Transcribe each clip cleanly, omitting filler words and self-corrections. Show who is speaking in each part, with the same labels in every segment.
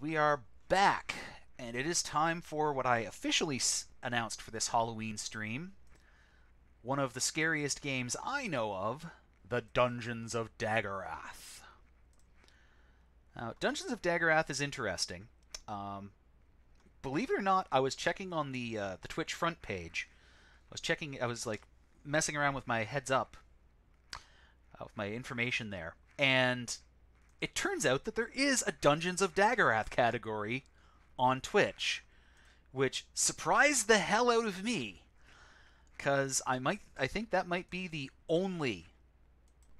Speaker 1: we are back, and it is time for what I officially announced for this Halloween stream. One of the scariest games I know of, the Dungeons of Daggorath. Now, Dungeons of Daggorath is interesting. Believe it or not, I was checking on the Twitch front page. I was like messing around with my heads up, with my information there, and it turns out that there is a Dungeons of Daggorath category on Twitch, which surprised the hell out of me, because I think that might be the only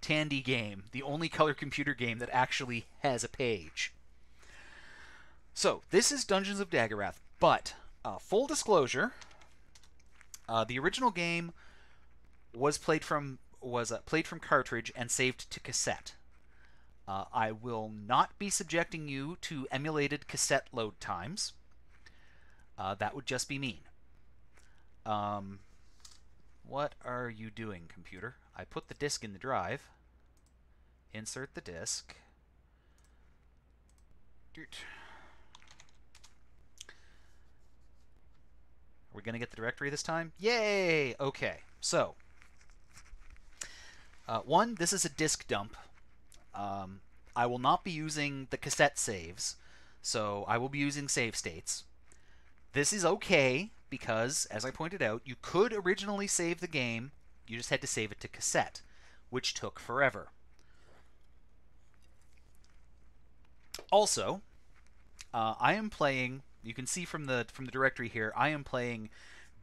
Speaker 1: Tandy game, the only color computer game that actually has a page. So this is Dungeons of Daggorath, but full disclosure, the original game was played from cartridge and saved to cassette. I will not be subjecting you to emulated cassette load times. That would just be mean. What are you doing, computer? I put the disc in the drive. Insert the disc. Are we going to get the directory this time? Yay! Okay, so. One, this is a disk dump. I will not be using the cassette saves, so I will be using save states. This is okay, because, as I pointed out, you could originally save the game, you just had to save it to cassette, which took forever. Also, I am playing, you can see from the directory here, I am playing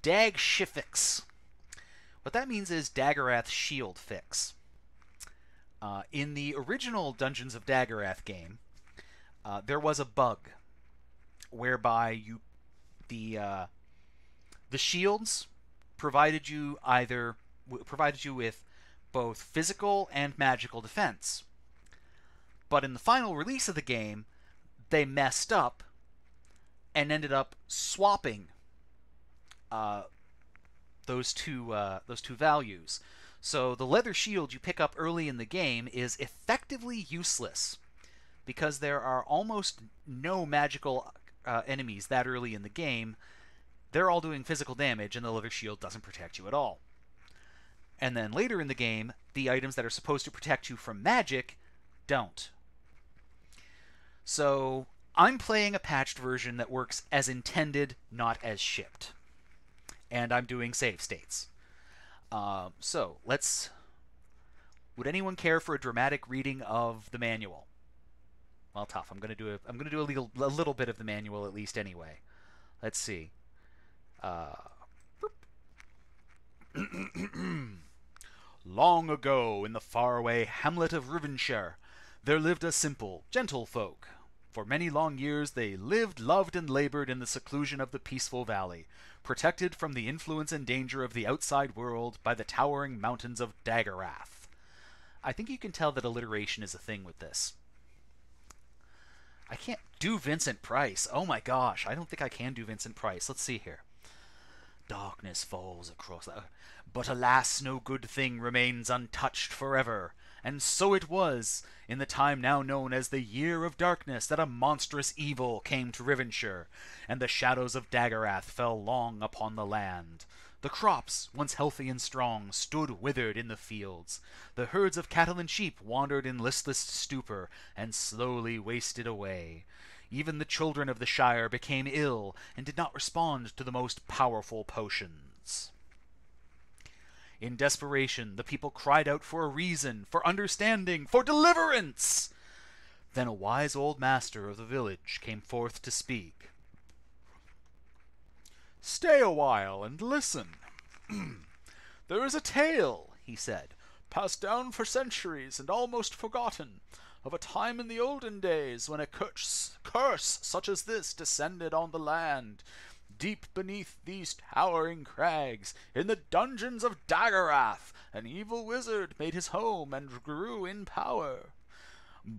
Speaker 1: Dag Shifix. What that means is Daggorath Shield Fix. In the original Dungeons of Daggorath game, there was a bug whereby the shields provided you with both physical and magical defense. But in the final release of the game, they messed up and ended up swapping those two values. So the leather shield you pick up early in the game is effectively useless, because there are almost no magical enemies that early in the game. They're all doing physical damage, and the leather shield doesn't protect you at all. And then later in the game, the items that are supposed to protect you from magic don't. So I'm playing a patched version that works as intended, not as shipped. And I'm doing save states. So let's. Would anyone care for a dramatic reading of the manual? Well, tough. I'm gonna do a little bit of the manual at least anyway. Let's see. Long ago, in the faraway hamlet of Rivenshire, there lived a simple, gentle folk. For many long years they lived, loved, and labored in the seclusion of the peaceful valley, protected from the influence and danger of the outside world by the towering mountains of Daggorath. I think you can tell that alliteration is a thing with this. I can't do Vincent Price. Oh my gosh, I don't think I can do Vincent Price. Let's see here. Darkness falls across the... But alas, no good thing remains untouched forever. And so it was, in the time now known as the Year of Darkness, that a monstrous evil came to Rivenshire, and the shadows of Daggorath fell long upon the land. The crops, once healthy and strong, stood withered in the fields. The herds of cattle and sheep wandered in listless stupor, and slowly wasted away. Even the children of the Shire became ill, and did not respond to the most powerful potions. In desperation, the people cried out for a reason, for understanding, for deliverance! Then a wise old master of the village came forth to speak. "Stay a while and listen. There is a tale," he said, "passed down for centuries and almost forgotten, of a time in the olden days when a curse such as this descended on the land. Deep beneath these towering crags, in the dungeons of Daggorath, an evil wizard made his home and grew in power.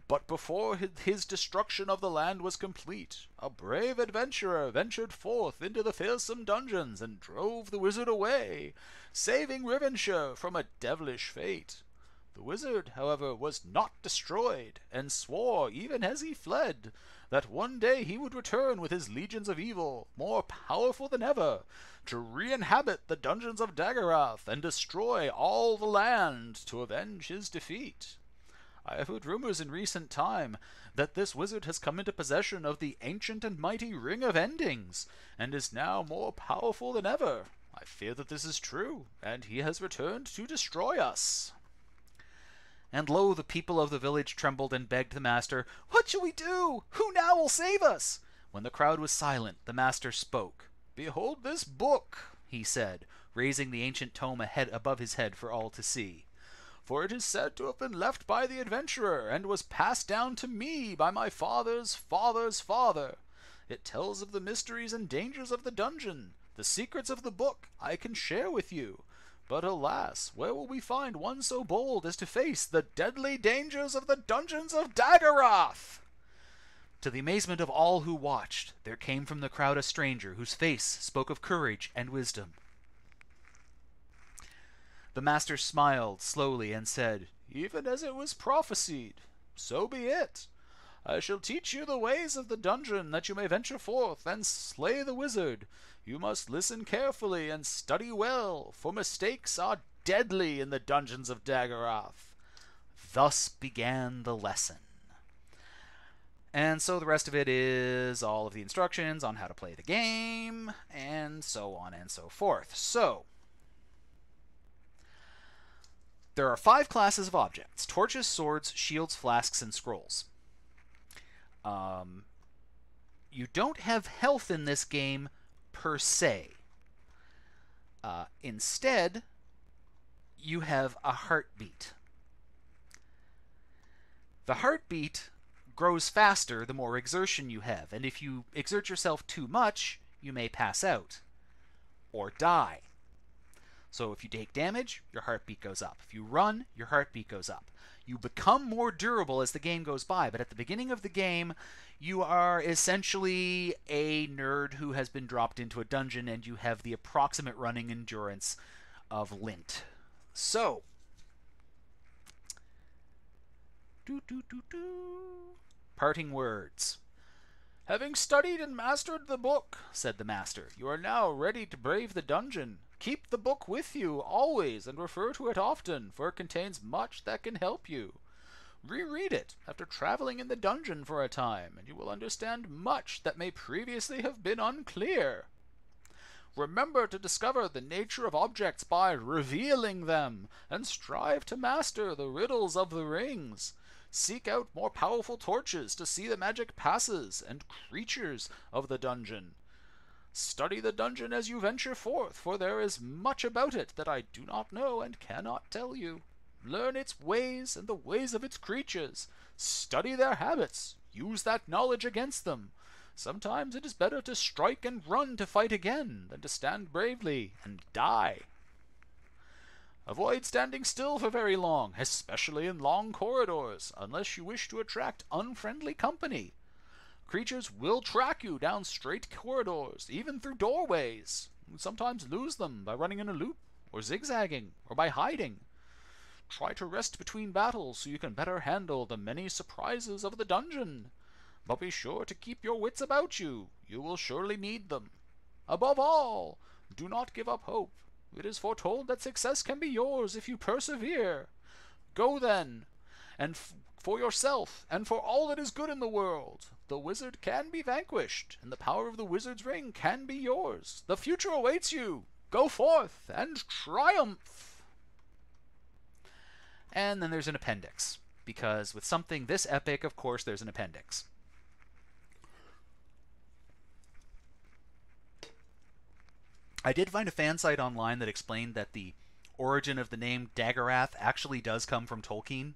Speaker 1: But before his destruction of the land was complete, a brave adventurer ventured forth into the fearsome dungeons and drove the wizard away, saving Rivenshire from a devilish fate. The wizard, however, was not destroyed, and swore, even as he fled, that one day he would return with his legions of evil, more powerful than ever, to re-inhabit the Dungeons of Daggorath and destroy all the land to avenge his defeat. I have heard rumors in recent time that this wizard has come into possession of the ancient and mighty Ring of Endings, and is now more powerful than ever. I fear that this is true, and he has returned to destroy us." And lo, the people of the village trembled and begged the master, "What shall we do? Who now will save us?" When the crowd was silent, the master spoke. "Behold this book," he said, raising the ancient tome above his head for all to see. "For it is said to have been left by the adventurer, and was passed down to me by my father's father's father. It tells of the mysteries and dangers of the dungeon. The secrets of the book I can share with you. But alas, where will we find one so bold as to face the deadly dangers of the Dungeons of Daggorath?" To the amazement of all who watched, there came from the crowd a stranger whose face spoke of courage and wisdom. The master smiled slowly and said, "Even as it was prophesied, so be it. I shall teach you the ways of the dungeon, that you may venture forth and slay the wizard. You must listen carefully and study well, for mistakes are deadly in the Dungeons of Daggorath." Thus began the lesson. And so the rest of it is all of the instructions on how to play the game, and so on and so forth. So, there are 5 classes of objects: torches, swords, shields, flasks, and scrolls. You don't have health in this game per se. Instead, you have a heartbeat. The heartbeat grows faster the more exertion you have, and if you exert yourself too much, you may pass out or die. So if you take damage, your heartbeat goes up. If you run, your heartbeat goes up. You become more durable as the game goes by, but at the beginning of the game, you are essentially a nerd who has been dropped into a dungeon, and you have the approximate running endurance of Lint. So, parting words. "Having studied and mastered the book," said the master, "you are now ready to brave the dungeon. Keep the book with you always and refer to it often, for it contains much that can help you. Reread it after traveling in the dungeon for a time, and you will understand much that may previously have been unclear. Remember to discover the nature of objects by revealing them, and strive to master the riddles of the rings. Seek out more powerful torches to see the magic passes and creatures of the dungeon. Study the dungeon as you venture forth, for there is much about it that I do not know and cannot tell you. Learn its ways and the ways of its creatures. Study their habits. Use that knowledge against them. Sometimes it is better to strike and run to fight again than to stand bravely and die. Avoid standing still for very long, especially in long corridors, unless you wish to attract unfriendly company. Creatures will track you down straight corridors, even through doorways. You sometimes lose them by running in a loop, or zigzagging, or by hiding. Try to rest between battles so you can better handle the many surprises of the dungeon. But be sure to keep your wits about you. You will surely need them. Above all, do not give up hope. It is foretold that success can be yours if you persevere. Go then, and for yourself, and for all that is good in the world. The wizard can be vanquished, and the power of the wizard's ring can be yours. The future awaits you. Go forth and triumph." And then there's an appendix, because with something this epic, of course, there's an appendix. I did find a fan site online that explained that the origin of the name Daggorath actually does come from Tolkien.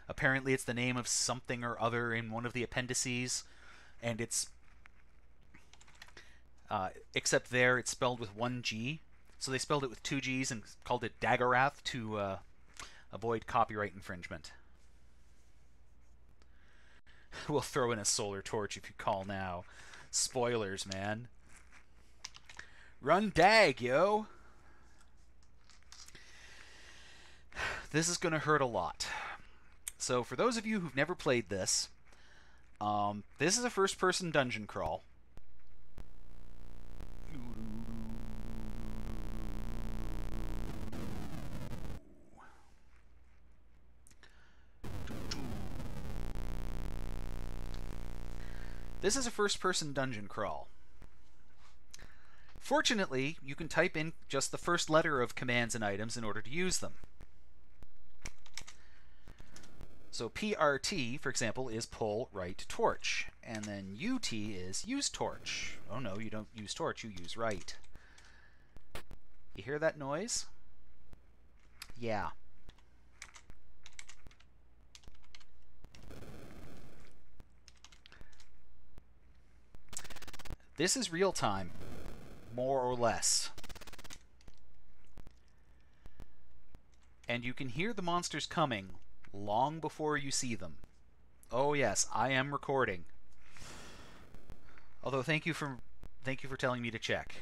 Speaker 1: Apparently it's the name of something or other in one of the appendices, and it's except there it's spelled with 1 G, so they spelled it with 2 G's and called it Daggorath to avoid copyright infringement. We'll throw in a solar torch if you call now. Spoilers, man. Run Dag, yo! This is going to hurt a lot. So for those of you who've never played this, This is a first-person dungeon crawl. This is a first-person dungeon crawl. Fortunately, you can type in just the first letter of commands and items in order to use them. So PRT, for example, is pull right torch. And then UT is use torch. Oh no, you don't use torch, you use right. You hear that noise? Yeah. This is real time, more or less. And you can hear the monsters coming long before you see them. Oh yes, I am recording. Although thank you for telling me to check.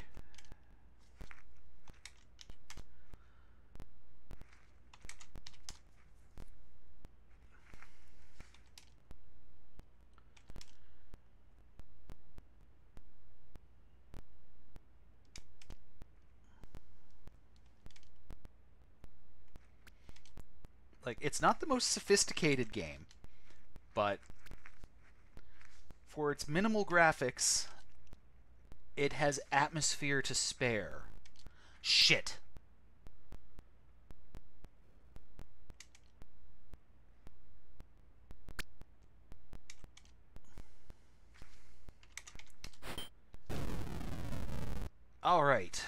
Speaker 1: Like, it's not the most sophisticated game, but for its minimal graphics, it has atmosphere to spare. Shit. Alright.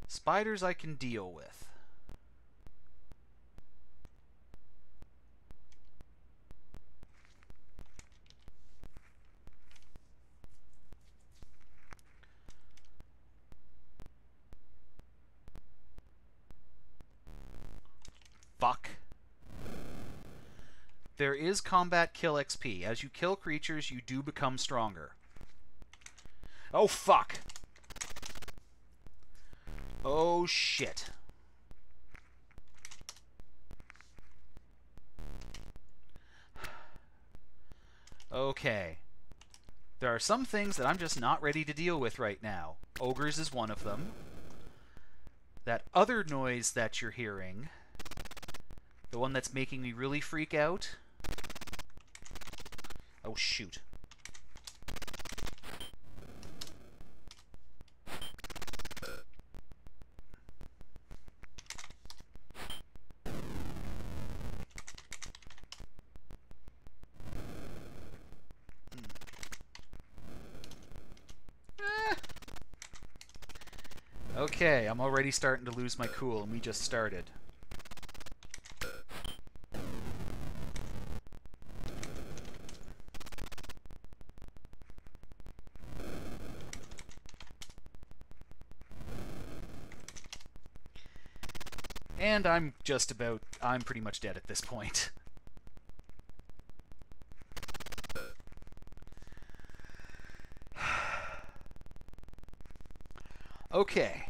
Speaker 1: Spiders I can deal with. Fuck. There is combat kill XP. As you kill creatures, you do become stronger. Oh, fuck. Oh, shit. Okay. There are some things that I'm just not ready to deal with right now. Ogres is one of them. That other noise that you're hearing, the one that's making me really freak out. Oh, shoot. Okay, I'm already starting to lose my cool, and we just started. And I'm pretty much dead at this point. Okay.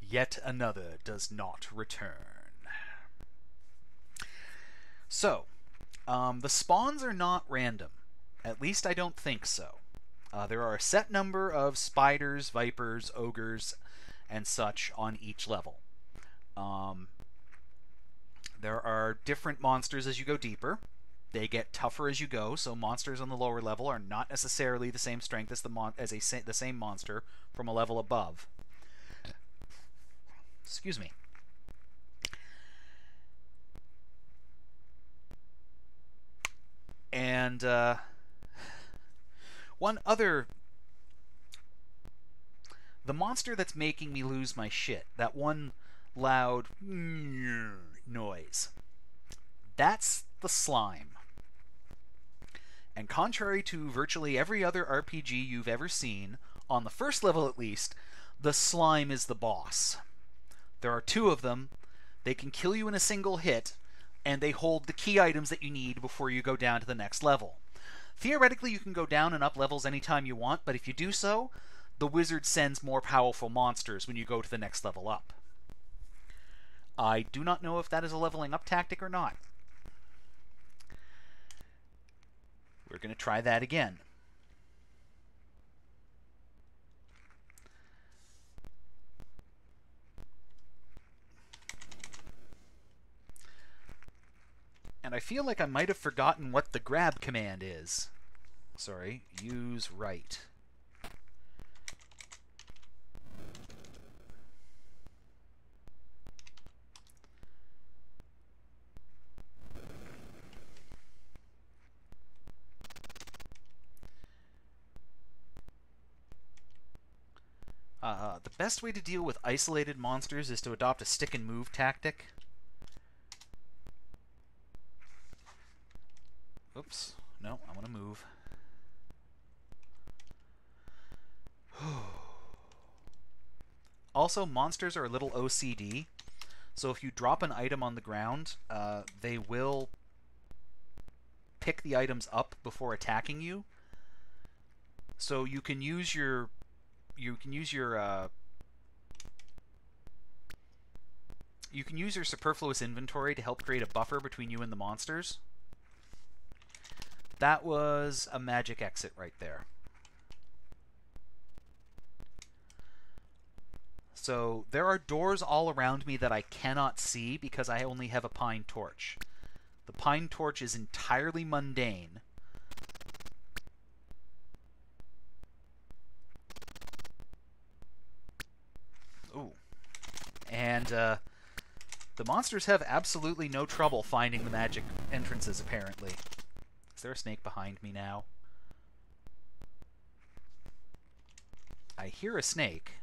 Speaker 1: Yet another does not return. So, the spawns are not random. At least I don't think so. There are a set number of spiders, vipers, ogres, and such on each level. There are different monsters as you go deeper. They get tougher as you go, so monsters on the lower level are not necessarily the same strength as the same monster from a level above. Excuse me. And one other... The monster that's making me lose my shit, that one loud noise, that's the slime. And contrary to virtually every other RPG you've ever seen, on the first level at least, the slime is the boss. There are two of them. They can kill you in a single hit, and they hold the key items that you need before you go down to the next level. Theoretically, you can go down and up levels anytime you want, but if you do so, the wizard sends more powerful monsters when you go to the next level up. I do not know if that is a leveling up tactic or not. We're going to try that again. And I feel like I might have forgotten what the grab command is. Sorry, use right. The best way to deal with isolated monsters is to adopt a stick and move tactic. Oops. No, I want to move. Also, monsters are a little OCD, so if you drop an item on the ground, they will pick the items up before attacking you. So you can use your superfluous inventory to help create a buffer between you and the monsters. That was a magic exit right there. So there are doors all around me that I cannot see because I only have a pine torch. The pine torch is entirely mundane. Ooh. And the monsters have absolutely no trouble finding the magic entrances, apparently. Is there a snake behind me now? I hear a snake.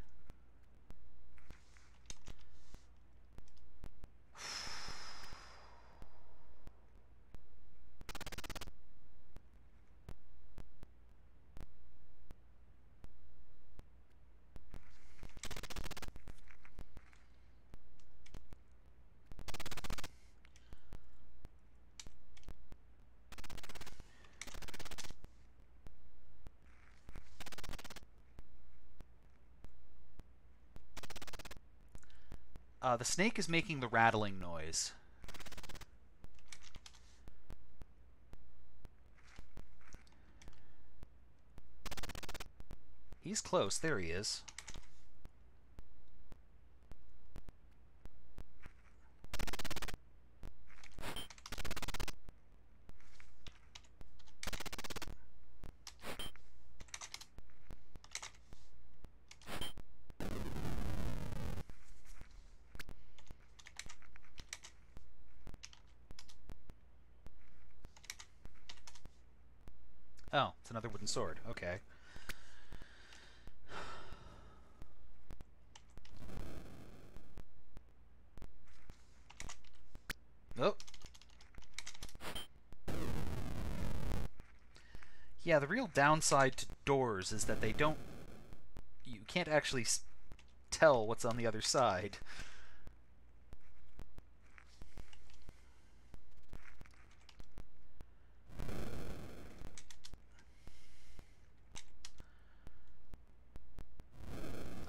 Speaker 1: The snake is making the rattling noise. He's close. There he is. Oh, it's another wooden sword. Okay. Oh. Yeah, the real downside to doors is that they don't... You can't actually tell what's on the other side.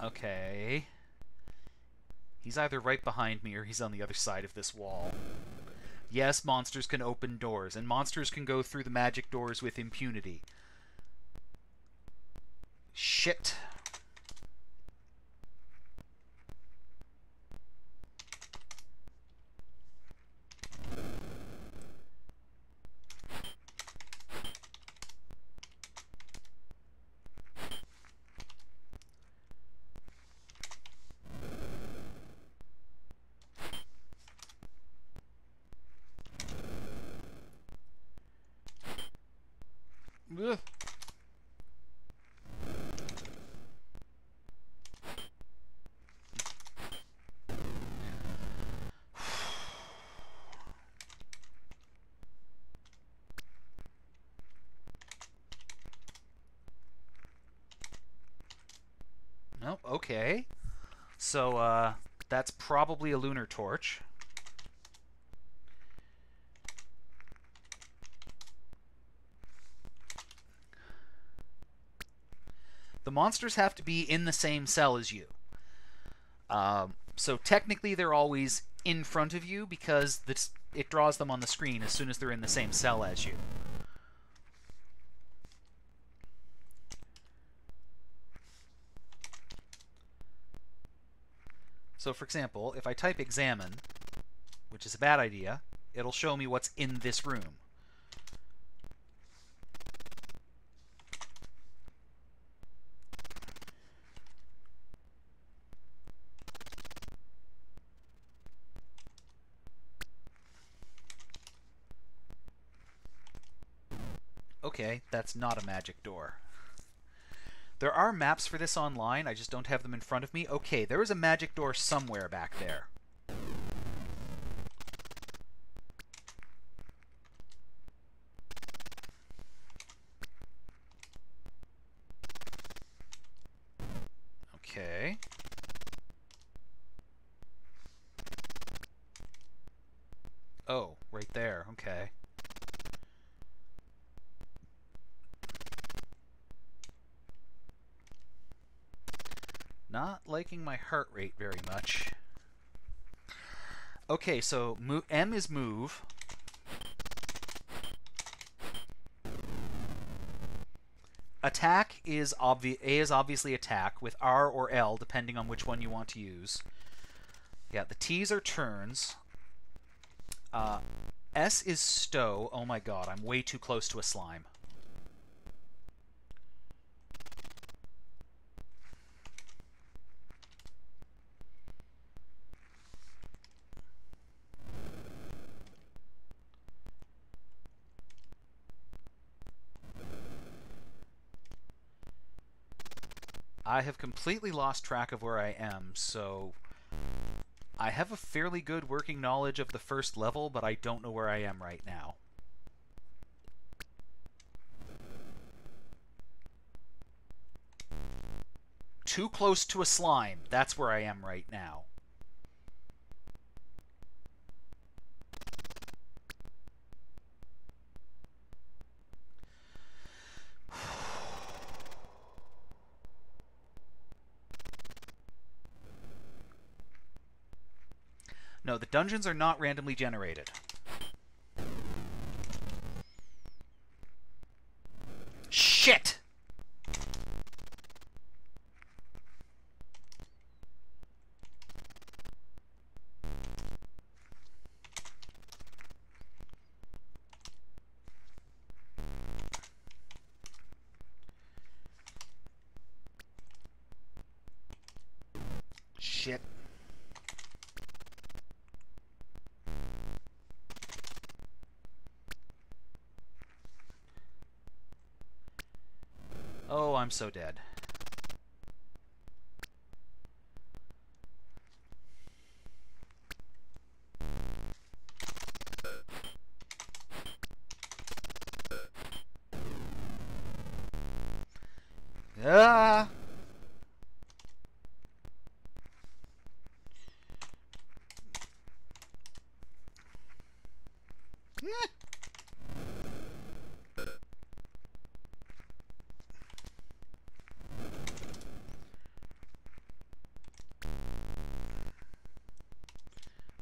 Speaker 1: Okay. He's either right behind me or he's on the other side of this wall. Yes, monsters can open doors, and monsters can go through the magic doors with impunity. Shit. Ugh. Nope, okay. So, that's probably a lunar torch. The monsters have to be in the same cell as you. So technically they're always in front of you because it draws them on the screen as soon as they're in the same cell as you. So for example, if I type examine, which is a bad idea, it'll show me what's in this room. Okay, that's not a magic door. There are maps for this online, I just don't have them in front of me. Okay, there is a magic door somewhere back there. Okay. Oh, right there, okay. Not liking my heart rate very much. Okay, so M is move. Attack is A is obviously attack with R or L depending on which one you want to use. Yeah, the T's are turns. S is stow. Oh my god, I'm way too close to a slime. I have completely lost track of where I am, so I have a fairly good working knowledge of the first level, but I don't know where I am right now. Too close to a slime. That's where I am right now. No, the dungeons are not randomly generated. Shit! Shit. Oh, I'm so dead. Ah!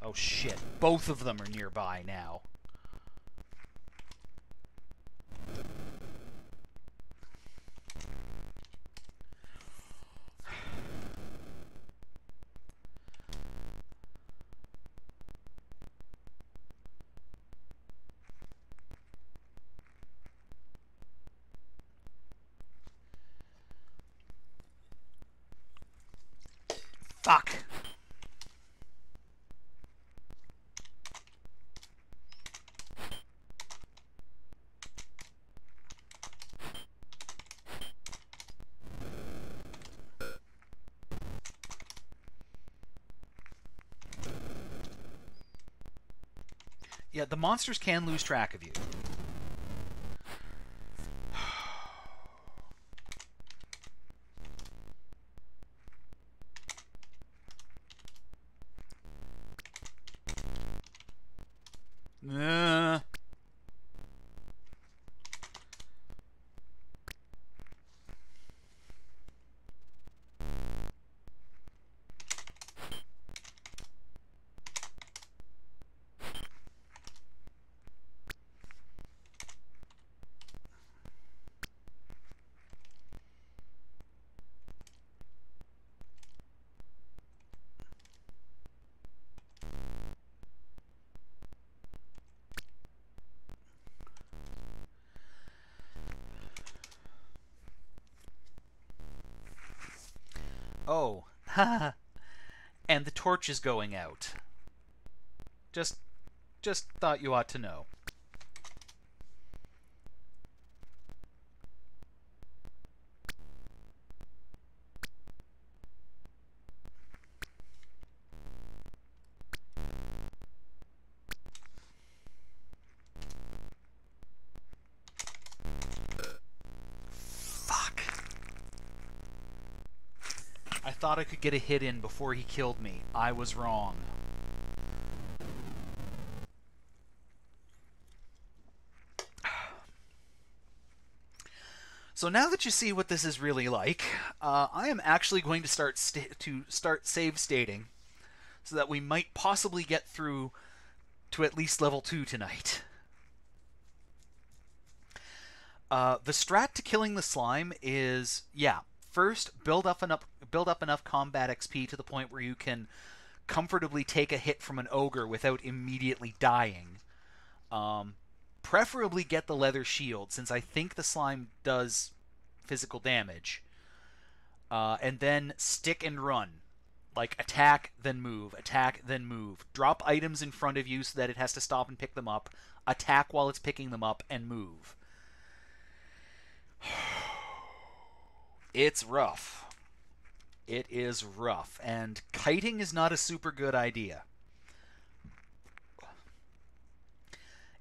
Speaker 1: Oh shit, both of them are nearby now. Fuck! Yeah, the monsters can lose track of you. Oh, and the torch is going out. Just thought you ought to know. Fuck. I thought I could get a hit in before he killed me. I was wrong. So now that you see what this is really like, I am actually going to start save stating, so that we might possibly get through to at least level 2 tonight. The strat to killing the slime is, yeah, first build up enough combat XP to the point where you can comfortably take a hit from an ogre without immediately dying. Preferably get the leather shield, since I think the slime does physical damage. And then stick and run. Like, attack, then move, attack, then move. Drop items in front of you so that it has to stop and pick them up. Attack while it's picking them up, and move. It's rough. It is rough, and kiting is not a super good idea.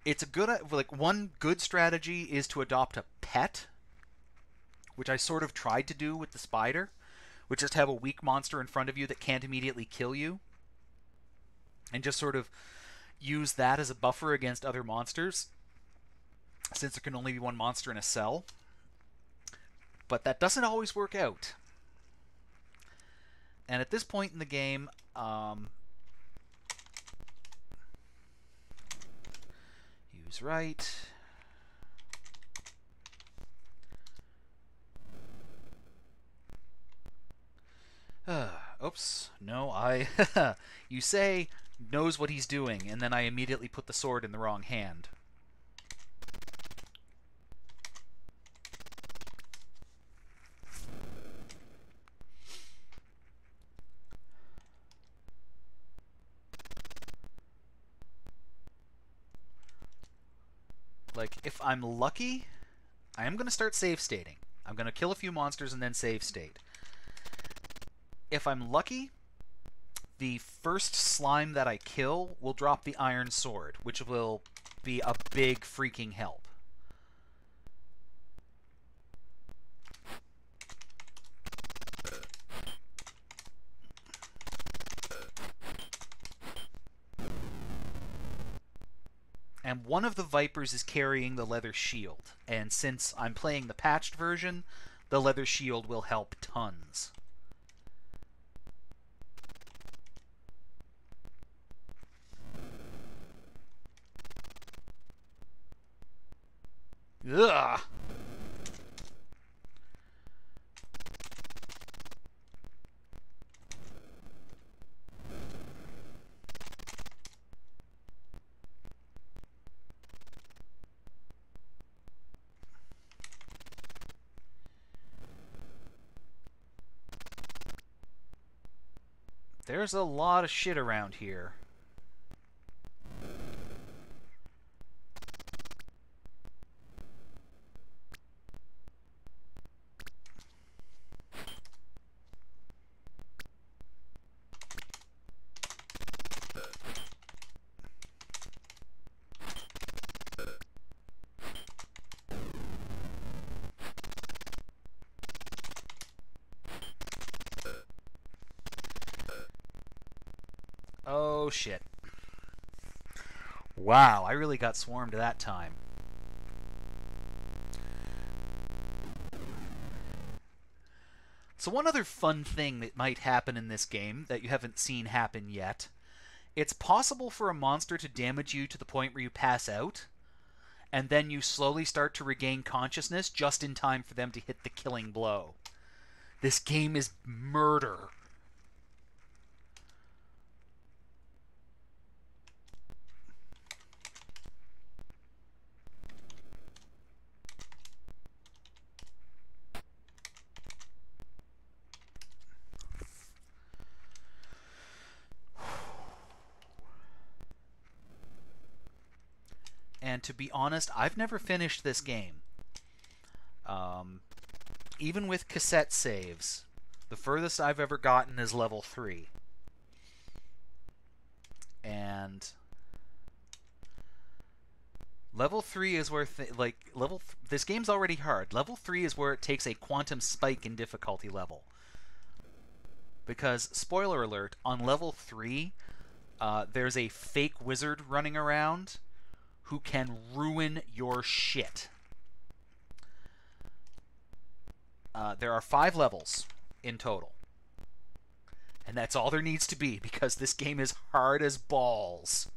Speaker 1: It's a good, like, one good strategy is to adopt a pet, which I sort of tried to do with the spider, which is to have a weak monster in front of you that can't immediately kill you, and just sort of use that as a buffer against other monsters, since there can only be one monster in a cell. But that doesn't always work out. And at this point in the game, use right. Oops. No, you say knows what he's doing, and then I immediately put the sword in the wrong hand. Like, if I'm lucky, I am going to start save stating. I'm going to kill a few monsters and then save state. If I'm lucky, the first slime that I kill will drop the iron sword, which will be a big freaking help. And one of the Vipers is carrying the leather shield, and since I'm playing the patched version, the leather shield will help tons. Ugh! There's a lot of shit around here. Oh shit. Wow, I really got swarmed that time. So one other fun thing that might happen in this game that you haven't seen happen yet, it's possible for a monster to damage you to the point where you pass out, and then you slowly start to regain consciousness just in time for them to hit the killing blow. This game is murder. And to be honest, I've never finished this game. Even with cassette saves, the furthest I've ever gotten is level 3. And level 3 is where this game's already hard. Level 3 is where it takes a quantum spike in difficulty level. Because, spoiler alert, on level 3, there's a fake wizard running around who can ruin your shit. There are 5 levels in total. And that's all there needs to be, because this game is hard as balls.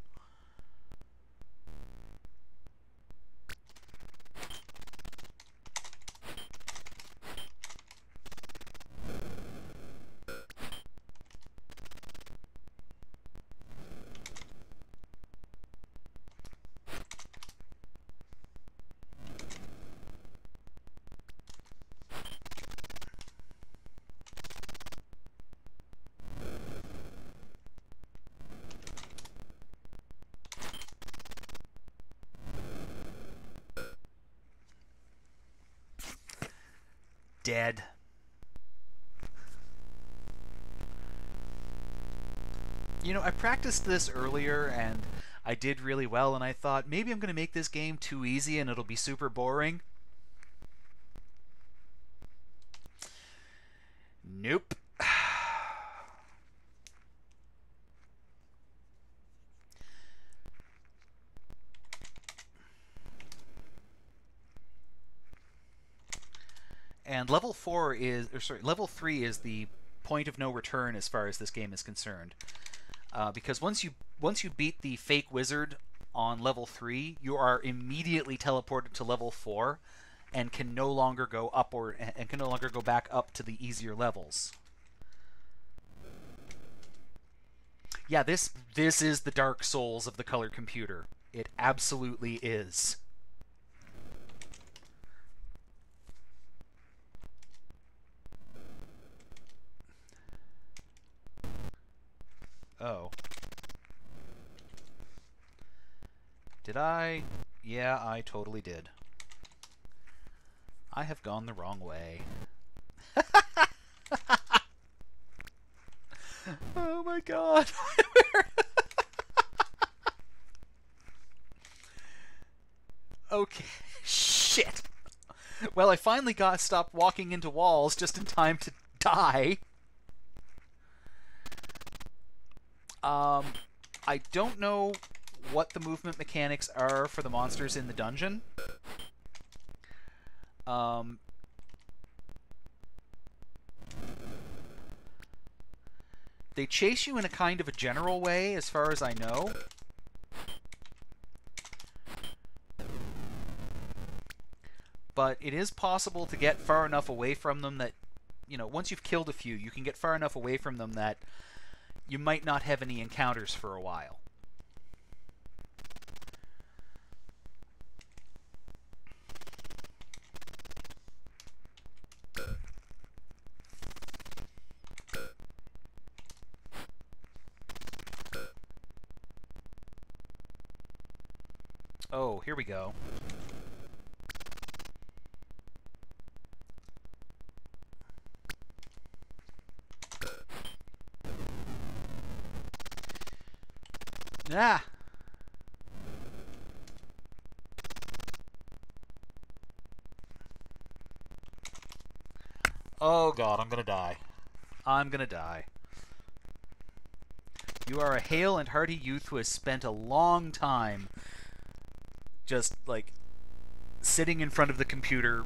Speaker 1: Dead. You know, I practiced this earlier and I did really well, and I thought maybe I'm going to make this game too easy and it'll be super boring. Nope. And level 3 is the point of no return as far as this game is concerned. Because once you beat the fake wizard on level 3, you are immediately teleported to level 4 and can no longer go up and can no longer go back up to the easier levels. Yeah, this is the Dark Souls of the color computer. It absolutely is. Oh. Did I? Yeah, I totally did. I have gone the wrong way. Oh my god. Okay. Shit. Well, I finally stopped walking into walls just in time to die. I don't know what the movement mechanics are for the monsters in the dungeon. They chase you in a kind of a general way, as far as I know. But it is possible to get far enough away from them that, you know, once you've killed a few, you can get far enough away from them that you might not have any encounters for a while. Oh, here we go. Ah! Oh god, I'm gonna die. I'm gonna die. You are a hale and hearty youth who has spent a long time just, like, sitting in front of the computer,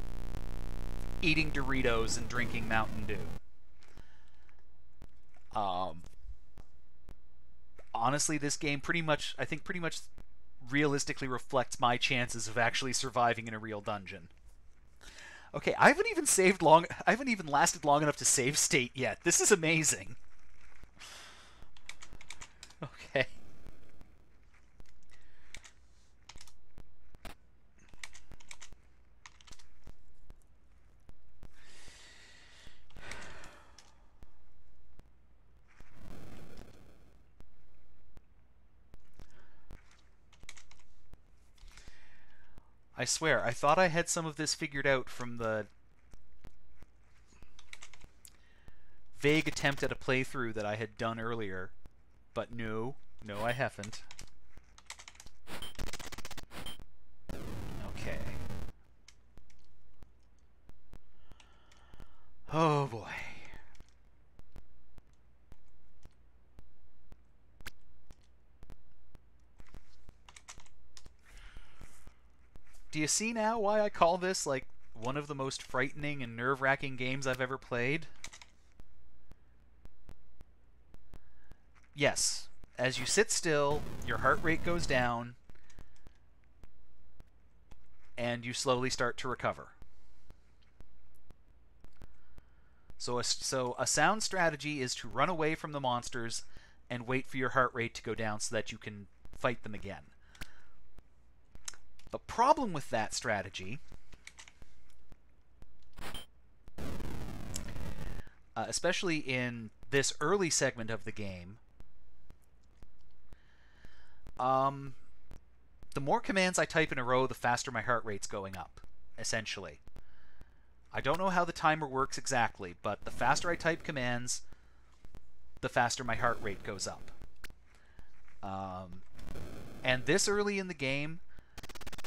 Speaker 1: eating Doritos and drinking Mountain Dew. Honestly, this game I think pretty much realistically reflects my chances of actually surviving in a real dungeon. Okay, I haven't even lasted long enough to save state yet. This is amazing. Okay. I swear, I thought I had some of this figured out from the vague attempt at a playthrough that I had done earlier. But no, I haven't. Okay. Oh boy. Do you see now why I call this, like, one of the most frightening and nerve-wracking games I've ever played? Yes. As you sit still, your heart rate goes down, and you slowly start to recover. So a sound strategy is to run away from the monsters and wait for your heart rate to go down so that you can fight them again. The problem with that strategy, especially in this early segment of the game, the more commands I type in a row, the faster my heart rate's going up, essentially. I don't know how the timer works exactly, but the faster I type commands, the faster my heart rate goes up. And this early in the game,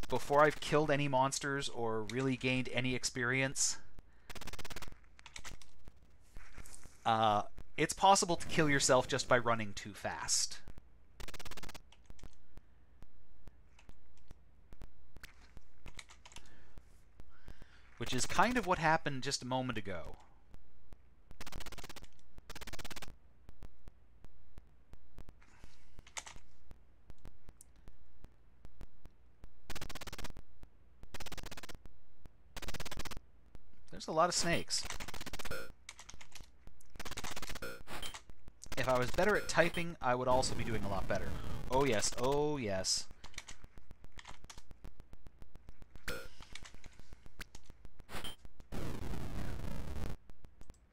Speaker 1: before I've killed any monsters or really gained any experience, it's possible to kill yourself just by running too fast. Which is kind of what happened just a moment ago. There's a lot of snakes. If I was better at typing, I would also be doing a lot better. Oh yes, oh yes.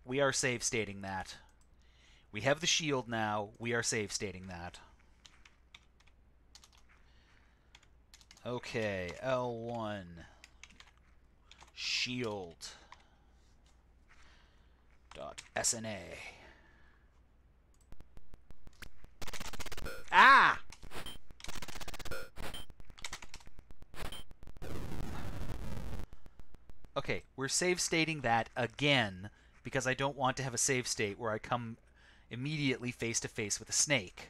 Speaker 1: We are save stating that. We have the shield now. We are save stating that. Okay, L1. Shield. .sna. Ah! Okay, we're save stating that again, because I don't want to have a save state where I come immediately face to face with a snake.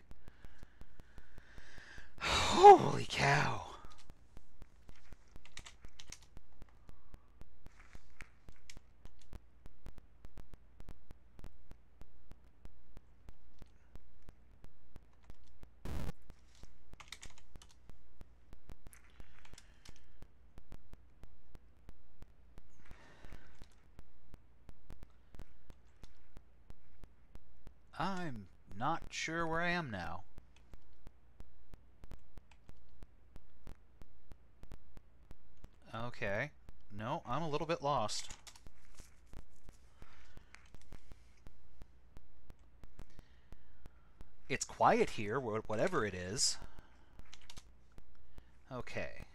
Speaker 1: Holy cow. I'm not sure where I am now. Okay. No, I'm a little bit lost. It's quiet here, whatever it is. Okay.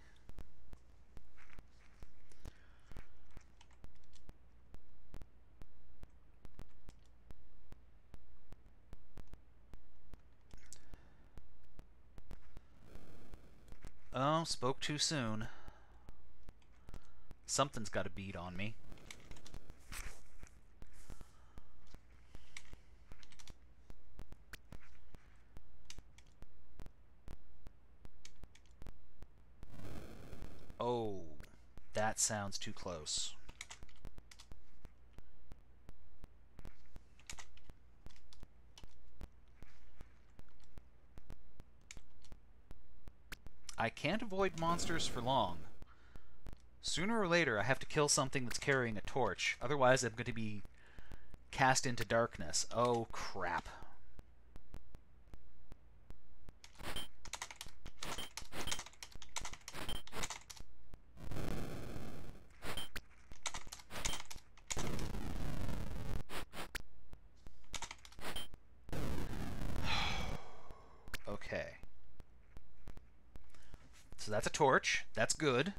Speaker 1: Oh, spoke too soon. Something's got a bead on me. Oh, that sounds too close. I can't avoid monsters for long. Sooner or later, I have to kill something that's carrying a torch. Otherwise, I'm going to be cast into darkness. Oh, crap. Okay. So that's a torch. That's good.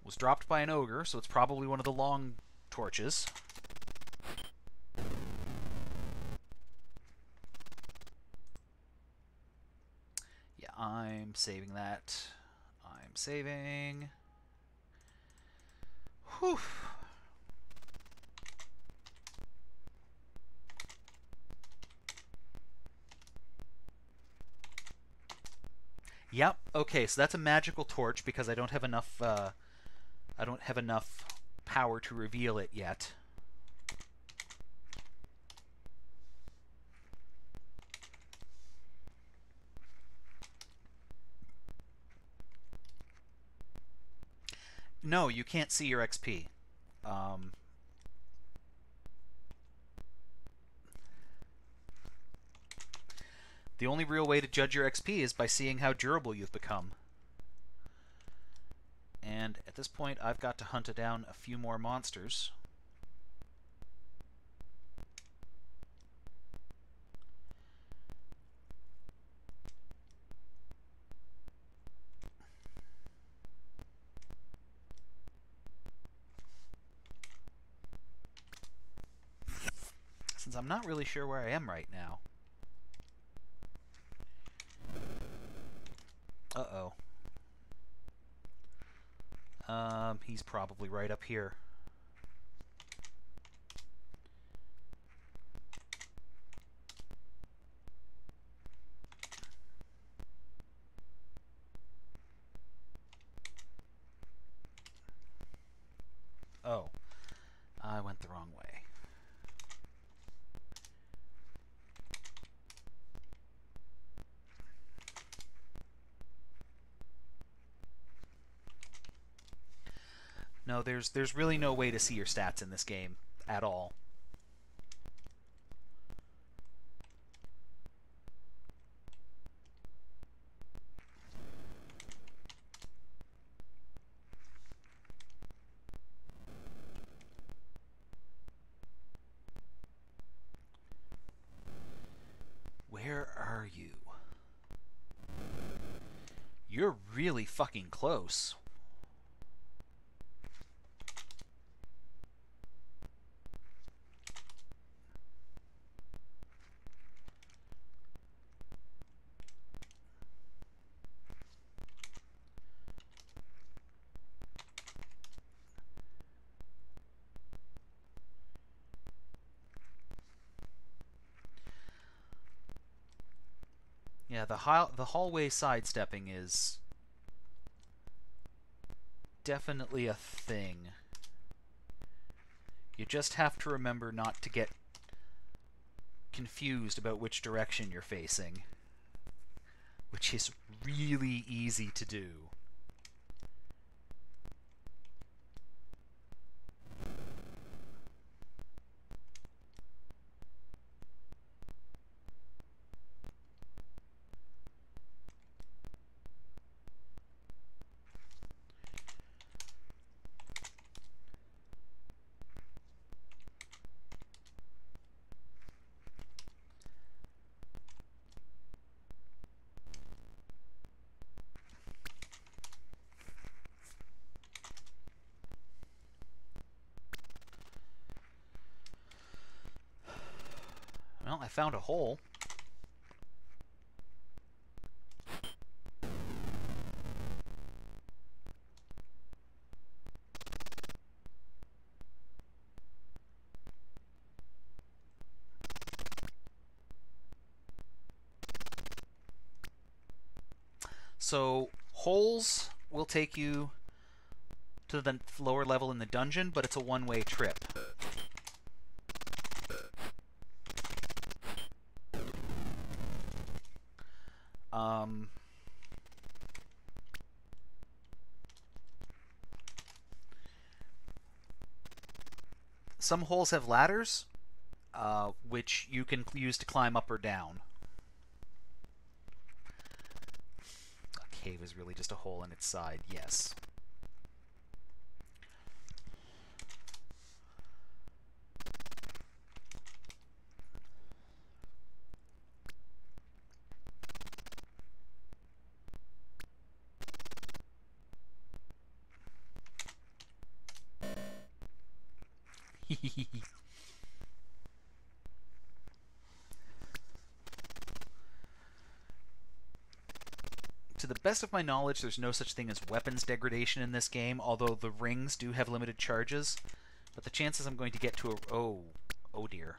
Speaker 1: Was dropped by an ogre, so it's probably one of the long torches. Yeah, I'm saving that. I'm saving. Whew. Yep. Okay, so that's a magical torch because I don't have enough. I don't have enough power to reveal it yet. No, you can't see your XP. The only real way to judge your XP is by seeing how durable you've become. And at this point, I've got to hunt down a few more monsters. Since I'm not really sure where I am right now. Uh-oh. He's probably right up here. Oh. I went the wrong way. No, there's really no way to see your stats in this game at all. Where are you? You're really fucking close. Yeah, the hallway sidestepping is definitely a thing. You just have to remember not to get confused about which direction you're facing, which is really easy to do. Well, I found a hole. So, holes will take you to the lower level in the dungeon, but it's a one-way trip. Some holes have ladders, which you can use to climb up or down. A cave is really just a hole in its side, yes. To the best of my knowledge, there's no such thing as weapons degradation in this game, although the rings do have limited charges. But the chances I'm going to get to a... Oh. Oh dear.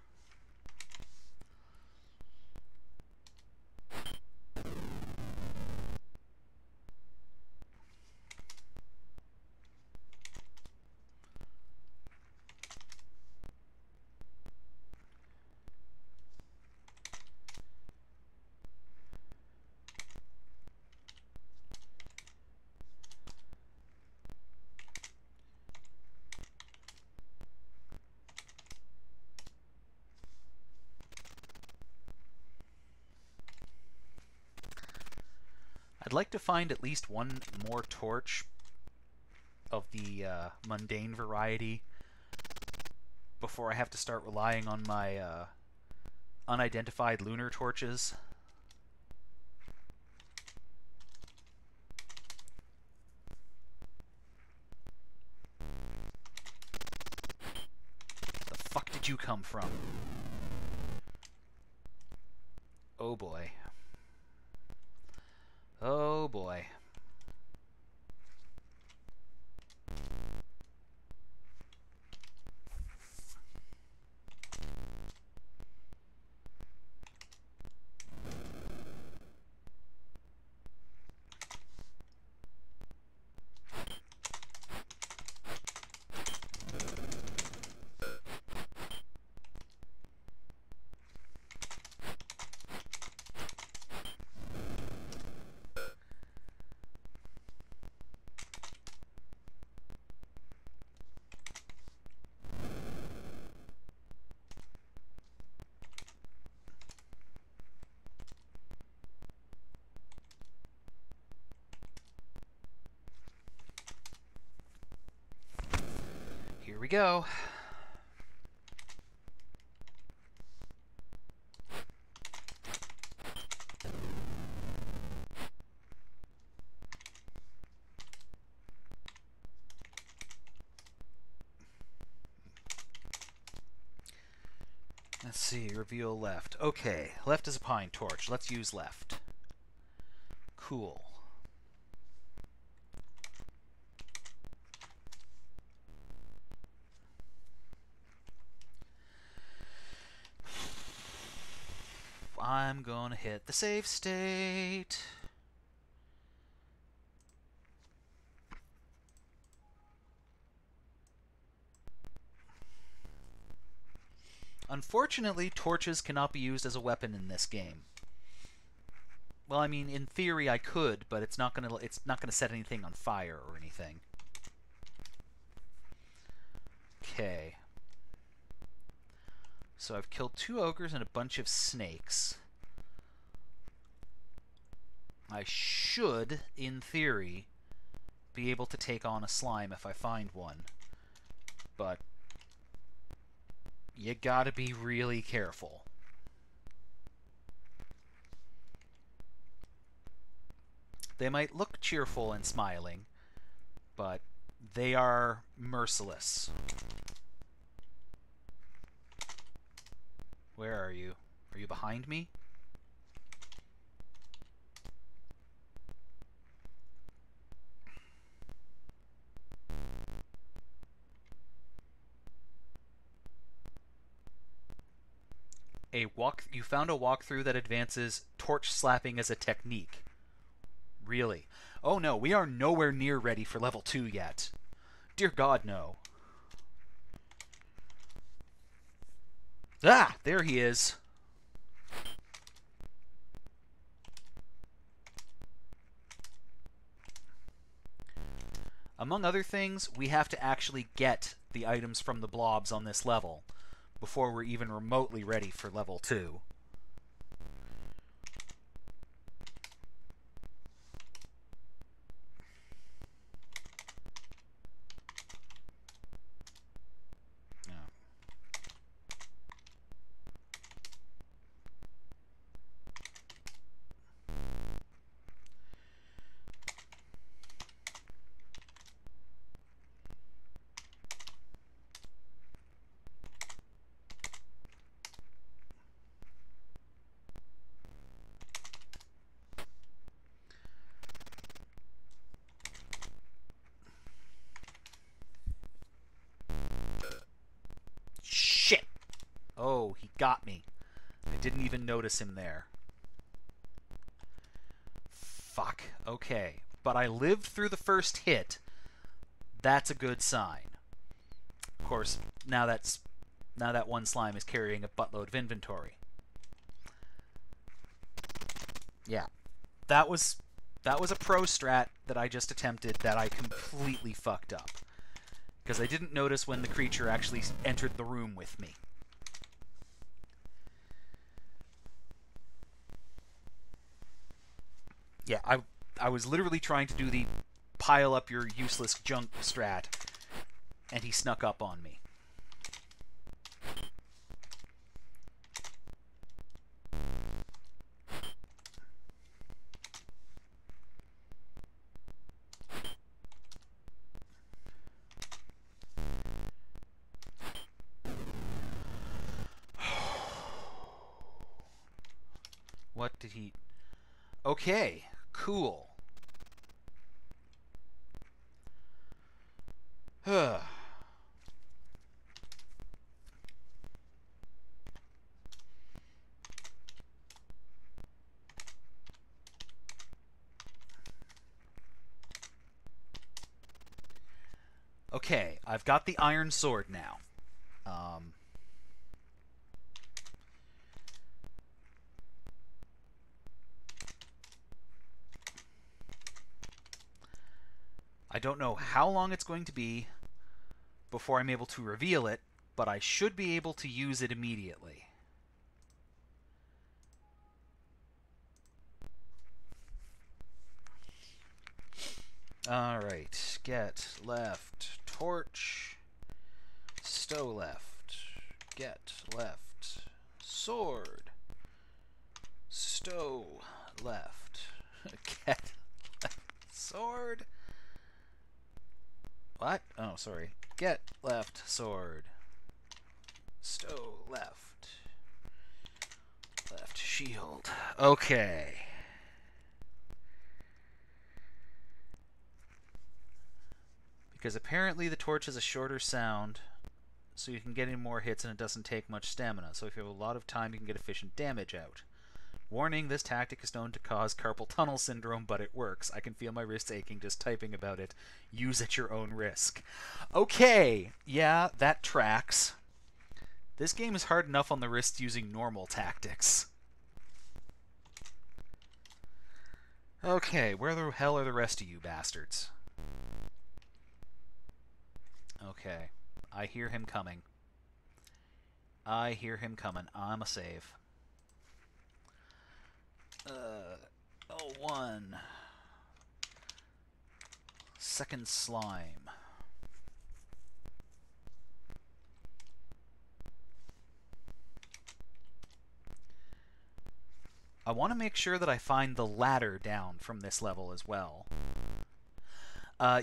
Speaker 1: I'd like to find at least one more torch of the mundane variety before I have to start relying on my unidentified lunar torches. The fuck did you come from? Oh boy. Oh boy. Here we go. Let's see, reveal left. Okay, left is a pine torch. Let's use left. Cool. I'm gonna hit the save state. Unfortunately, torches cannot be used as a weapon in this game. Well, I mean, in theory I could, but it's not gonna set anything on fire or anything. Okay. So I've killed 2 ogres and a bunch of snakes. I should, in theory, be able to take on a slime if I find one. But you gotta be really careful. They might look cheerful and smiling, but they are merciless. Where are you? Are you behind me? You found a walkthrough that advances torch slapping as a technique. Really? Oh no, we are nowhere near ready for level 2 yet. Dear God, no. Ah, there he is. Among other things, we have to actually get the items from the blobs on this level before we're even remotely ready for level 2. got me. I didn't even notice him there. Fuck. Okay. But I lived through the first hit. That's a good sign. Of course, now that one slime is carrying a buttload of inventory. Yeah. That was a pro strat that I just attempted that I completely fucked up. Because I didn't notice when the creature actually entered the room with me. Yeah, I was literally trying to do the pile up your useless junk strat, and he snuck up on me. What did he... Okay, cool. Okay, I've got the iron sword now. I don't know how long it's going to be before I'm able to reveal it, but I should be able to use it immediately. Alright, get left, torch, stow left, get left, sword, stow left, get left, sword. What? Oh, sorry. Get left, sword, stow left, left shield. Okay. Because apparently the torch has a shorter sound, so you can get in more hits and it doesn't take much stamina. So if you have a lot of time, you can get efficient damage out. Warning, this tactic is known to cause carpal tunnel syndrome, but it works. I can feel my wrists aching just typing about it. Use at your own risk. Okay, yeah, that tracks. This game is hard enough on the wrists using normal tactics. Okay, where the hell are the rest of you bastards? Okay. I hear him coming. I hear him coming. I'm a save. Oh, one. Second slime. I want to make sure that I find the ladder down from this level as well.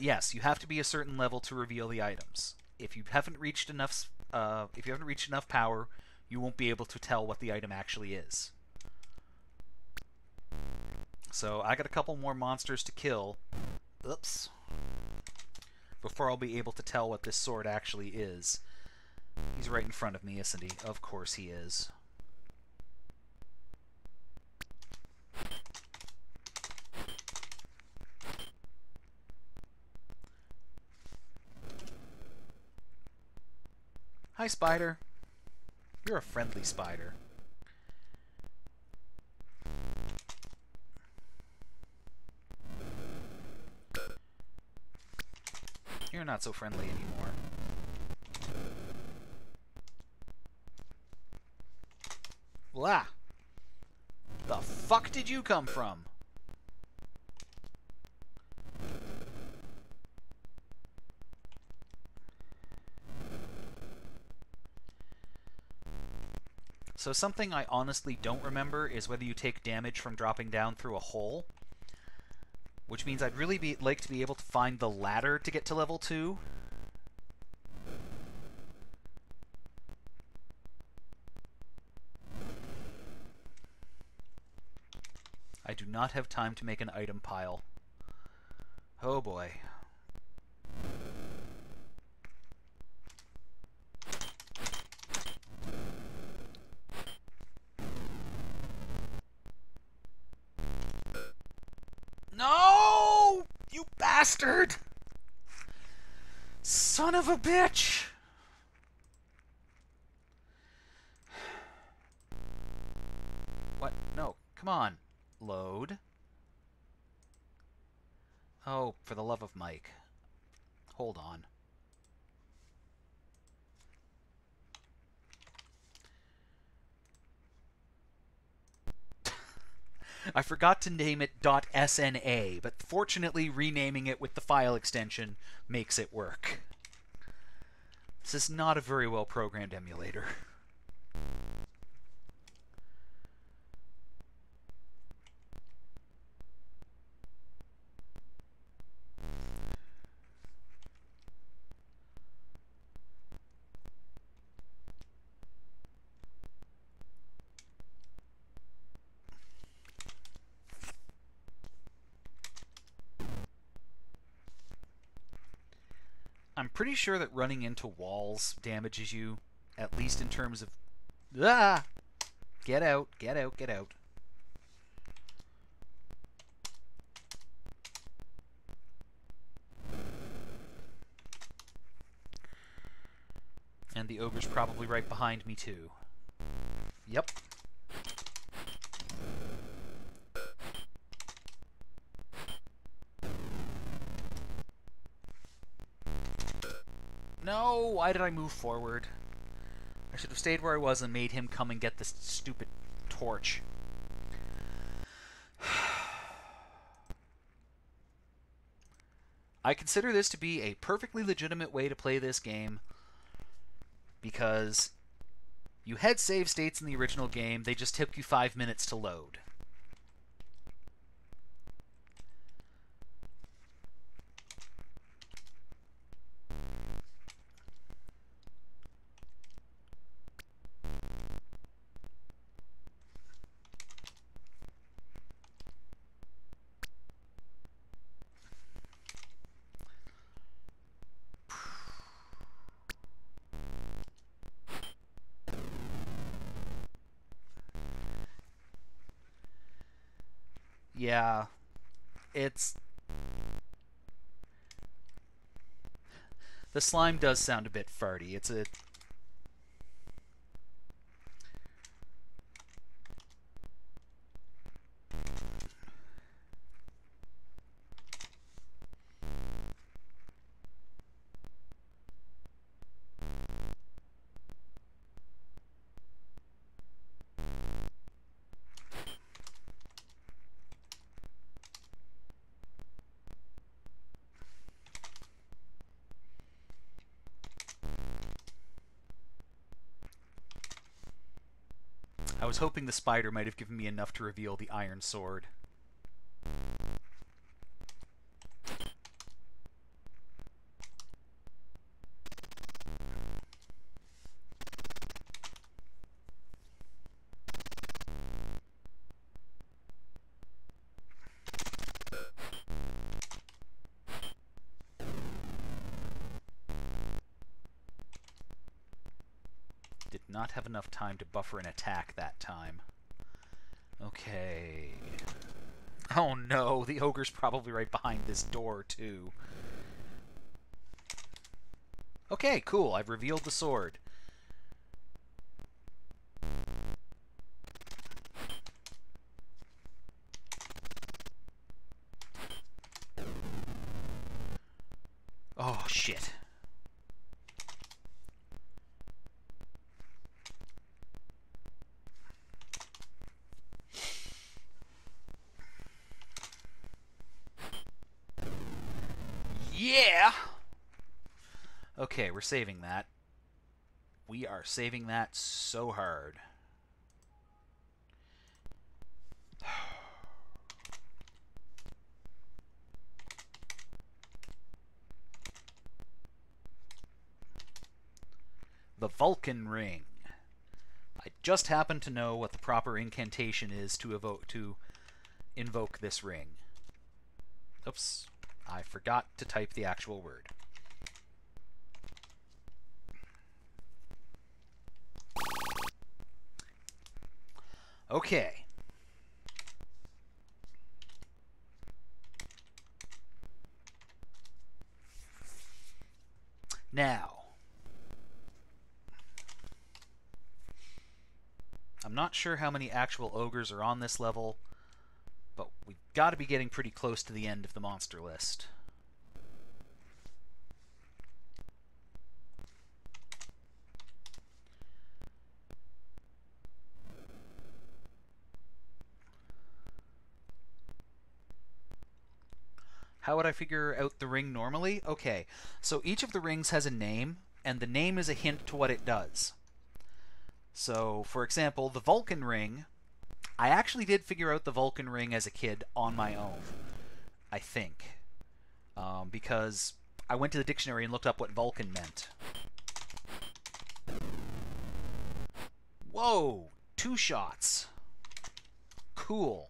Speaker 1: Yes, you have to be a certain level to reveal the items. If you haven't reached enough power, you won't be able to tell what the item actually is. So I got a couple more monsters to kill. Oops. Before I'll be able to tell what this sword actually is. He's right in front of me, isn't he? Of course he is. Hi, spider. You're a friendly spider. You're not so friendly anymore. Blah! The fuck did you come from? So something I honestly don't remember is whether you take damage from dropping down through a hole. Which means I'd really like to be able to find the ladder to get to level 2. I do not have time to make an item pile. Oh boy. No! You bastard! Son of a bitch! What? No. Come on. Load. Oh, for the love of Mike. Hold on. I forgot to name it .sna, but fortunately renaming it with the file extension makes it work. This is not a very well programmed emulator. I'm pretty sure that running into walls damages you, at least in terms of... Ah! Get out, get out, get out. And the ogre's probably right behind me, too. Yep. No! Why did I move forward? I should have stayed where I was and made him come and get this stupid torch. I consider this to be a perfectly legitimate way to play this game because you had save states in the original game, they just took you 5 minutes to load. Yeah, it's... The slime does sound a bit farty. It's a... I was hoping the spider might have given me enough to reveal the iron sword. Did not have enough time to buffer an attack that time. Okay. Oh no, the ogre's probably right behind this door, too. Okay, cool, I've revealed the sword. Oh, shit. Yeah! Okay, we're saving that. We are saving that so hard. The Vulcan Ring. I just happen to know what the proper incantation is to invoke this ring. Oops, I forgot to type the actual word. Okay. Now, I'm not sure how many actual ogres are on this level, but we've got to be getting pretty close to the end of the monster list. How would I figure out the ring normally? Okay, so each of the rings has a name, and the name is a hint to what it does. So, for example, the Vulcan ring, I actually did figure out the Vulcan ring as a kid on my own, I think. Because I went to the dictionary and looked up what Vulcan meant. Whoa! 2 shots. Cool.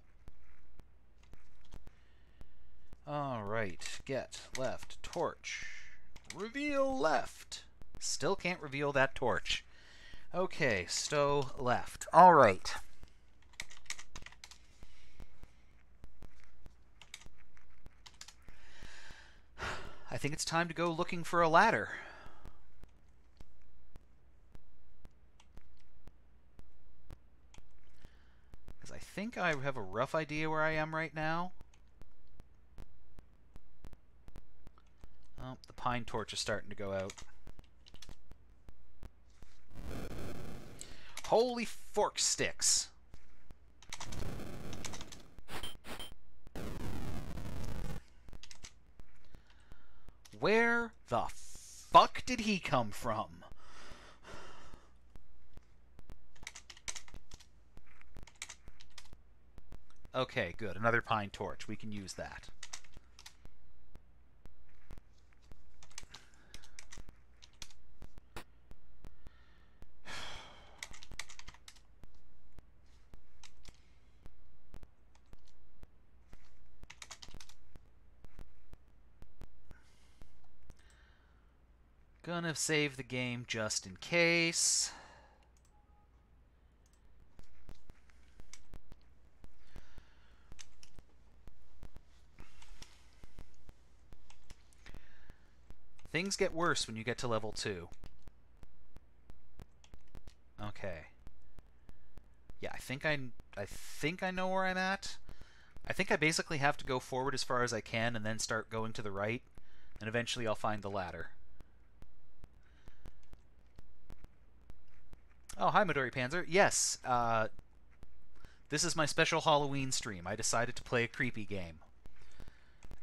Speaker 1: Alright, get left torch. Reveal left. Still can't reveal that torch. Okay, stow left. Alright. I think it's time to go looking for a ladder. Because I think I have a rough idea where I am right now. Oh, the pine torch is starting to go out. Holy fork sticks! Where the fuck did he come from? Okay, good. Another pine torch. We can use that. Gonna save the game just in case. Things get worse when you get to level 2. Okay. Yeah, I think I know where I'm at. I think I basically have to go forward as far as I can and then start going to the right, and eventually I'll find the ladder. Oh, hi, Midori Panzer. Yes, this is my special Halloween stream. I decided to play a creepy game.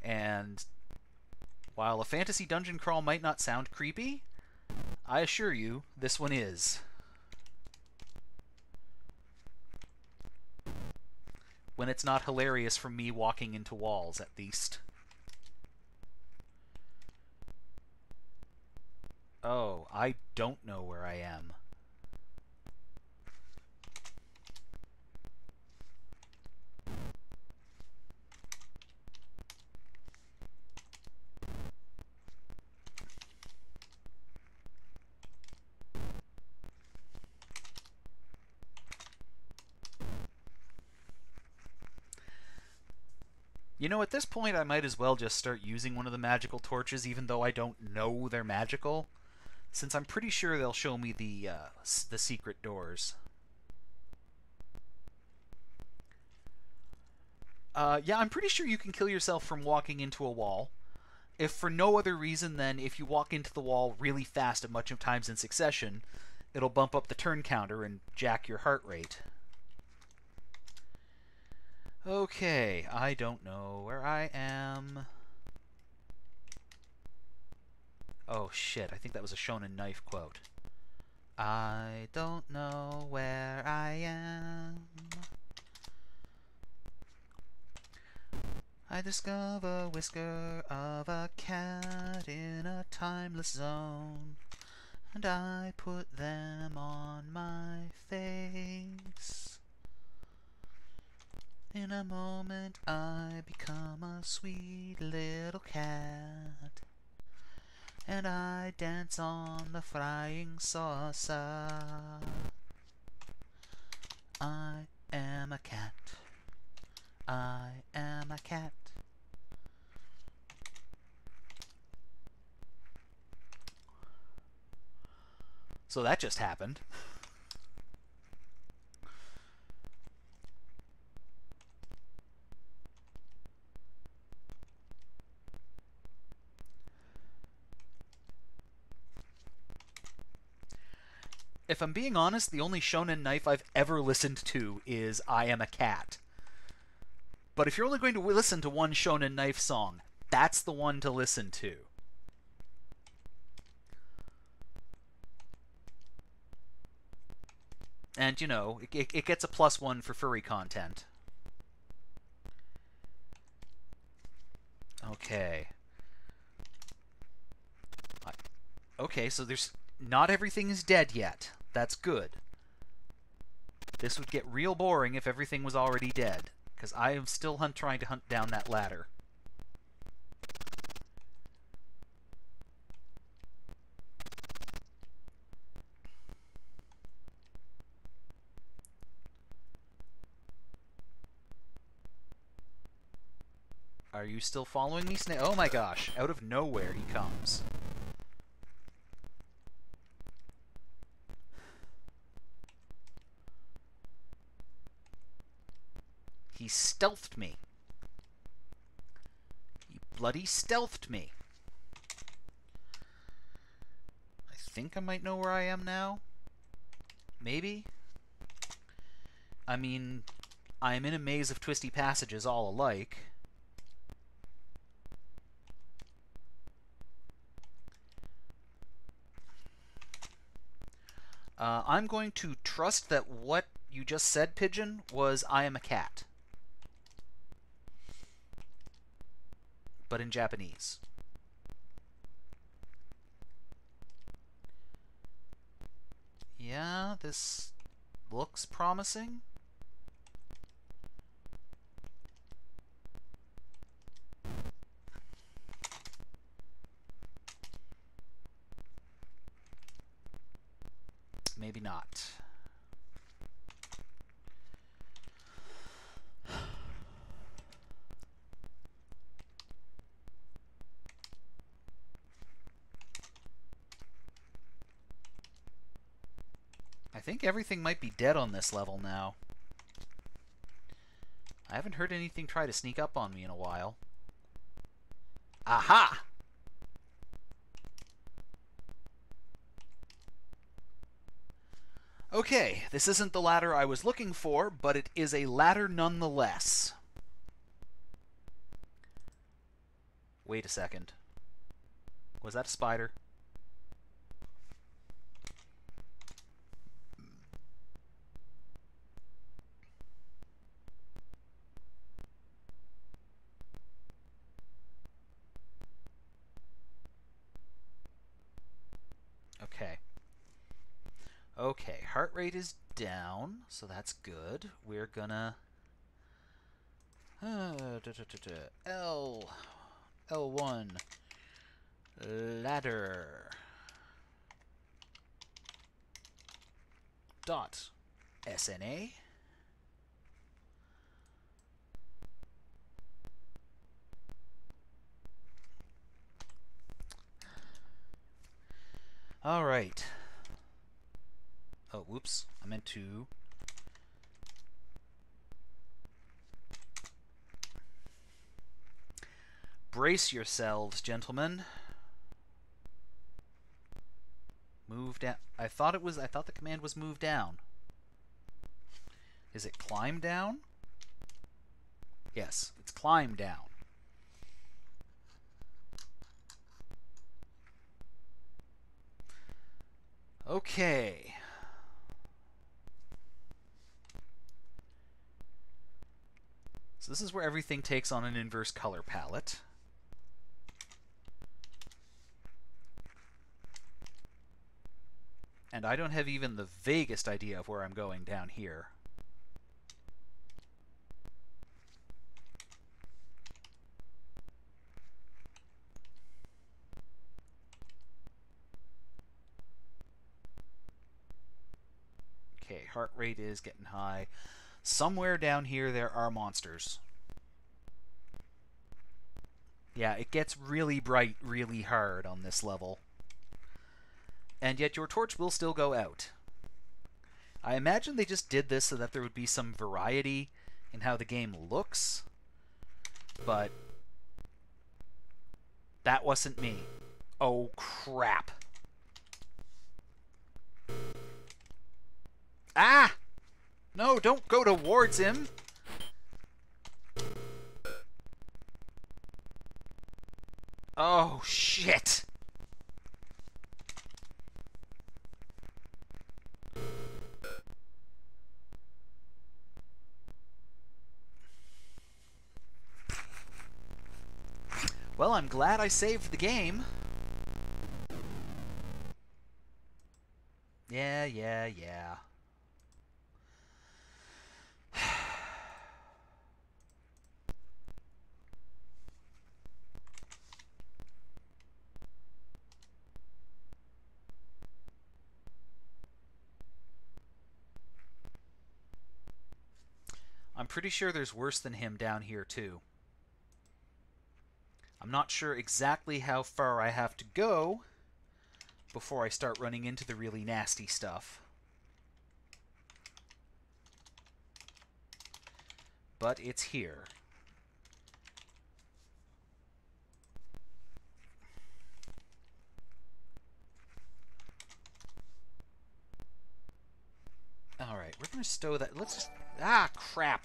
Speaker 1: And while a fantasy dungeon crawl might not sound creepy, I assure you, this one is. When it's not hilarious from me walking into walls, at least. Oh, I don't know where I am. You know, at this point I might as well just start using one of the magical torches, even though I don't know they're magical, since I'm pretty sure they'll show me the secret doors. Yeah, I'm pretty sure you can kill yourself from walking into a wall. If for no other reason than if you walk into the wall really fast a bunch of times in succession, it'll bump up the turn counter and jack your heart rate. Okay, I don't know where I am. Oh shit, I think that was a Shonen Knife quote. I don't know where I am. I discover whisker of a cat in a timeless zone, and I put them on my face. In a moment I become a sweet little cat, and I dance on the frying saucer. I am a cat. I am a cat. So that just happened. If I'm being honest, the only shonen knife I've ever listened to is I Am a Cat. But if you're only going to listen to one shonen knife song, that's the one to listen to. And, you know, it gets a +1 for furry content. Okay. Okay, so there's... Not everything is dead yet. That's good. This would get real boring if everything was already dead, because I am still trying to hunt down that ladder. Are you still following me, Snake? Oh my gosh, out of nowhere he comes. He stealthed me. He bloody stealthed me. I think I might know where I am now. Maybe? I mean, I am in a maze of twisty passages all alike. I'm going to trust that what you just said, Pigeon, was I am a cat. But in Japanese. Yeah, this looks promising. Maybe not. I think everything might be dead on this level now. I haven't heard anything try to sneak up on me in a while. Aha! Okay, this isn't the ladder I was looking for, but it is a ladder nonetheless. Wait a second. Was that a spider? Okay. Okay, heart rate is down, so that's good. We're gonna... L1. Ladder. Dot. SNA. All right. Oh, whoops. I meant to... Brace yourselves, gentlemen. Move down. I thought the command was move down. Is it climb down? Yes, it's climb down. Okay. So this is where everything takes on an inverse color palette. And I don't have even the vaguest idea of where I'm going down here. Okay, heart rate is getting high. Somewhere down here there are monsters. Yeah, it gets really bright really hard on this level. And yet your torch will still go out. I imagine they just did this so that there would be some variety in how the game looks, but that wasn't me. Oh, crap. Ah! No, don't go towards him! Oh, shit! Well, I'm glad I saved the game. Yeah. I'm pretty sure there's worse than him down here, too. I'm not sure exactly how far I have to go before I start running into the really nasty stuff. But it's here. Alright, we're going to stow that. Let's just... Ah, crap!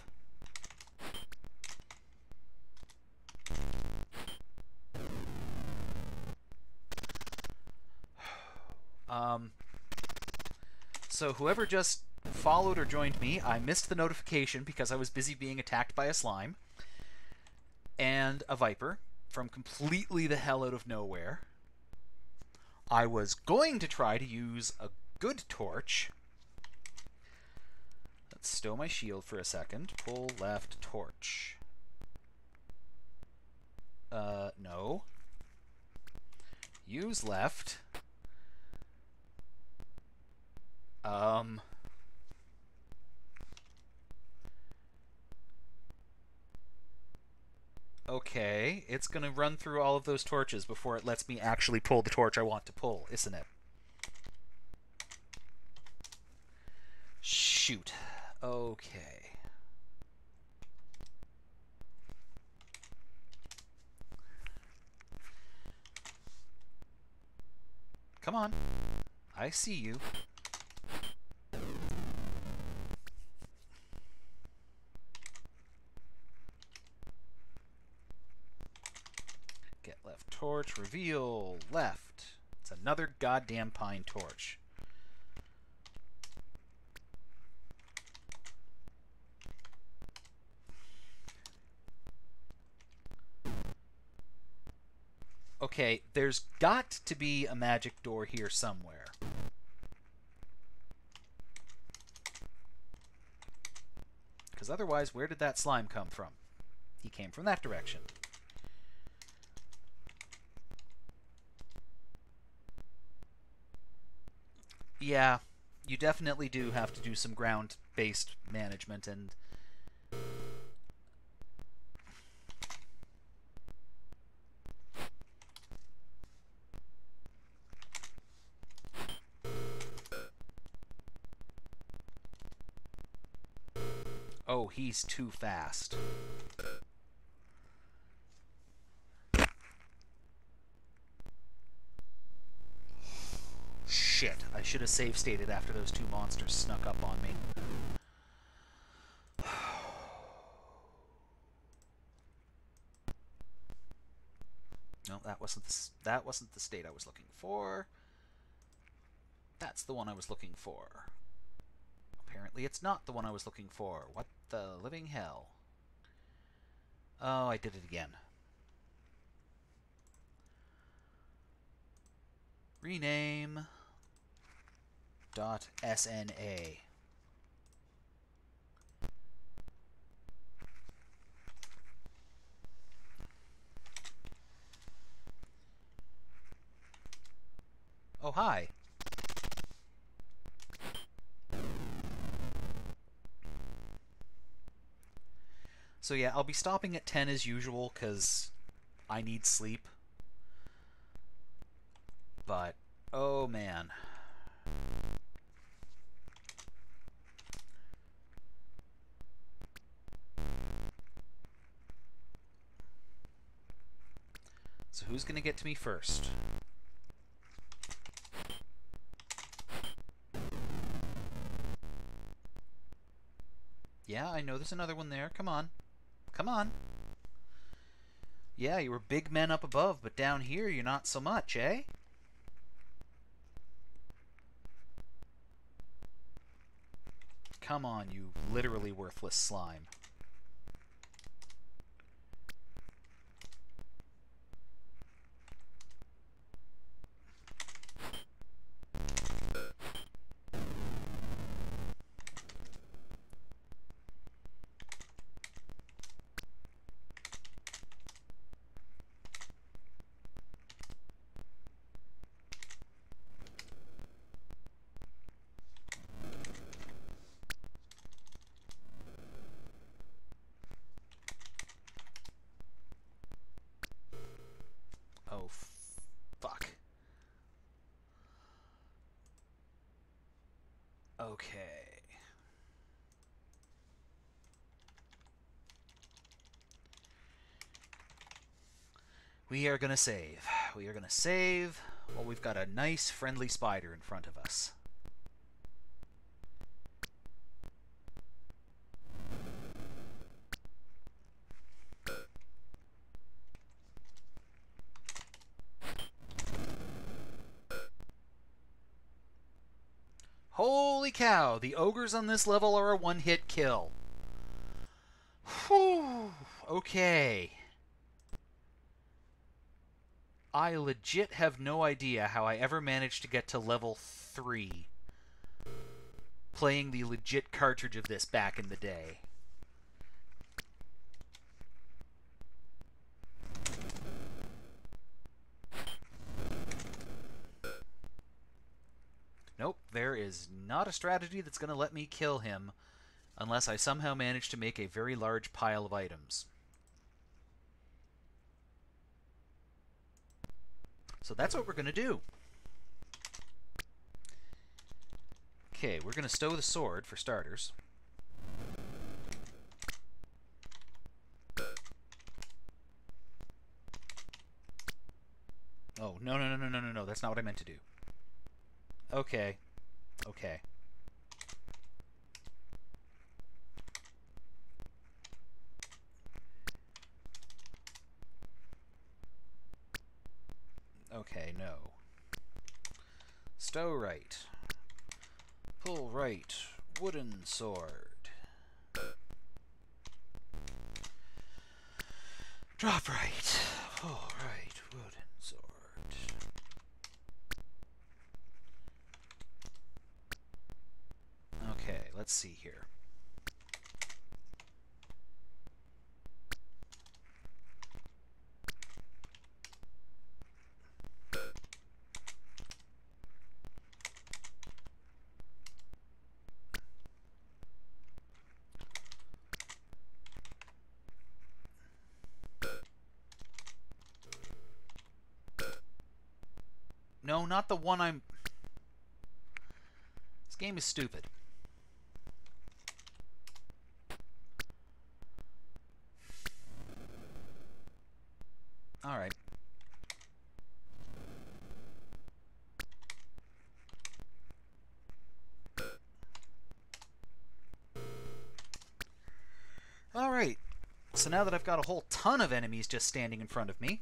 Speaker 1: So whoever just followed or joined me, I missed the notification because I was busy being attacked by a slime and a viper from completely the hell out of nowhere. I was going to try to use a good torch. Let's stow my shield for a second. Pull left torch. No. Use left. Okay, it's gonna run through all of those torches before it lets me actually pull the torch I want to pull, isn't it? Shoot. Okay. Come on. I see you. Get left torch, reveal left. It's another goddamn pine torch. Okay, there's got to be a magic door here somewhere. Because otherwise, where did that slime come from? He came from that direction. Yeah, you definitely do have to do some ground-based management and... Oh, he's too fast. Shit, I should have save stated after those two monsters snuck up on me. No, that wasn't the state I was looking for. That's the one I was looking for. Apparently it's not the one I was looking for. What the living hell? Oh, I did it again. Rename .sna. Oh, hi. So yeah, I'll be stopping at 10 as usual, because I need sleep. But Oh, man. So who's going to get to me first? Yeah, I know there's another one there. Come on. Come on. Yeah, you were big men up above, but down here you're not so much, eh? Come on, you literally worthless slime. Oh, fuck. Okay. We are gonna save. We are gonna save. Well, we've got a nice, friendly spider in front of us. Holy cow, the ogres on this level are a one-hit kill. Whew. Okay. I legit have no idea how I ever managed to get to level 3 playing the legit cartridge of this back in the day. Nope, there is not a strategy that's going to let me kill him unless I somehow manage to make a very large pile of items. So that's what we're going to do. Okay, we're going to stow the sword for starters. Oh, no, that's not what I meant to do. Okay. Okay. Okay, no. Stow right. Pull right. Wooden sword. Drop right. Pull right. Wooden sword. Okay, let's see here. No, not the one I'm... This game is stupid. Alright. Alright. So now that I've got a whole ton of enemies just standing in front of me...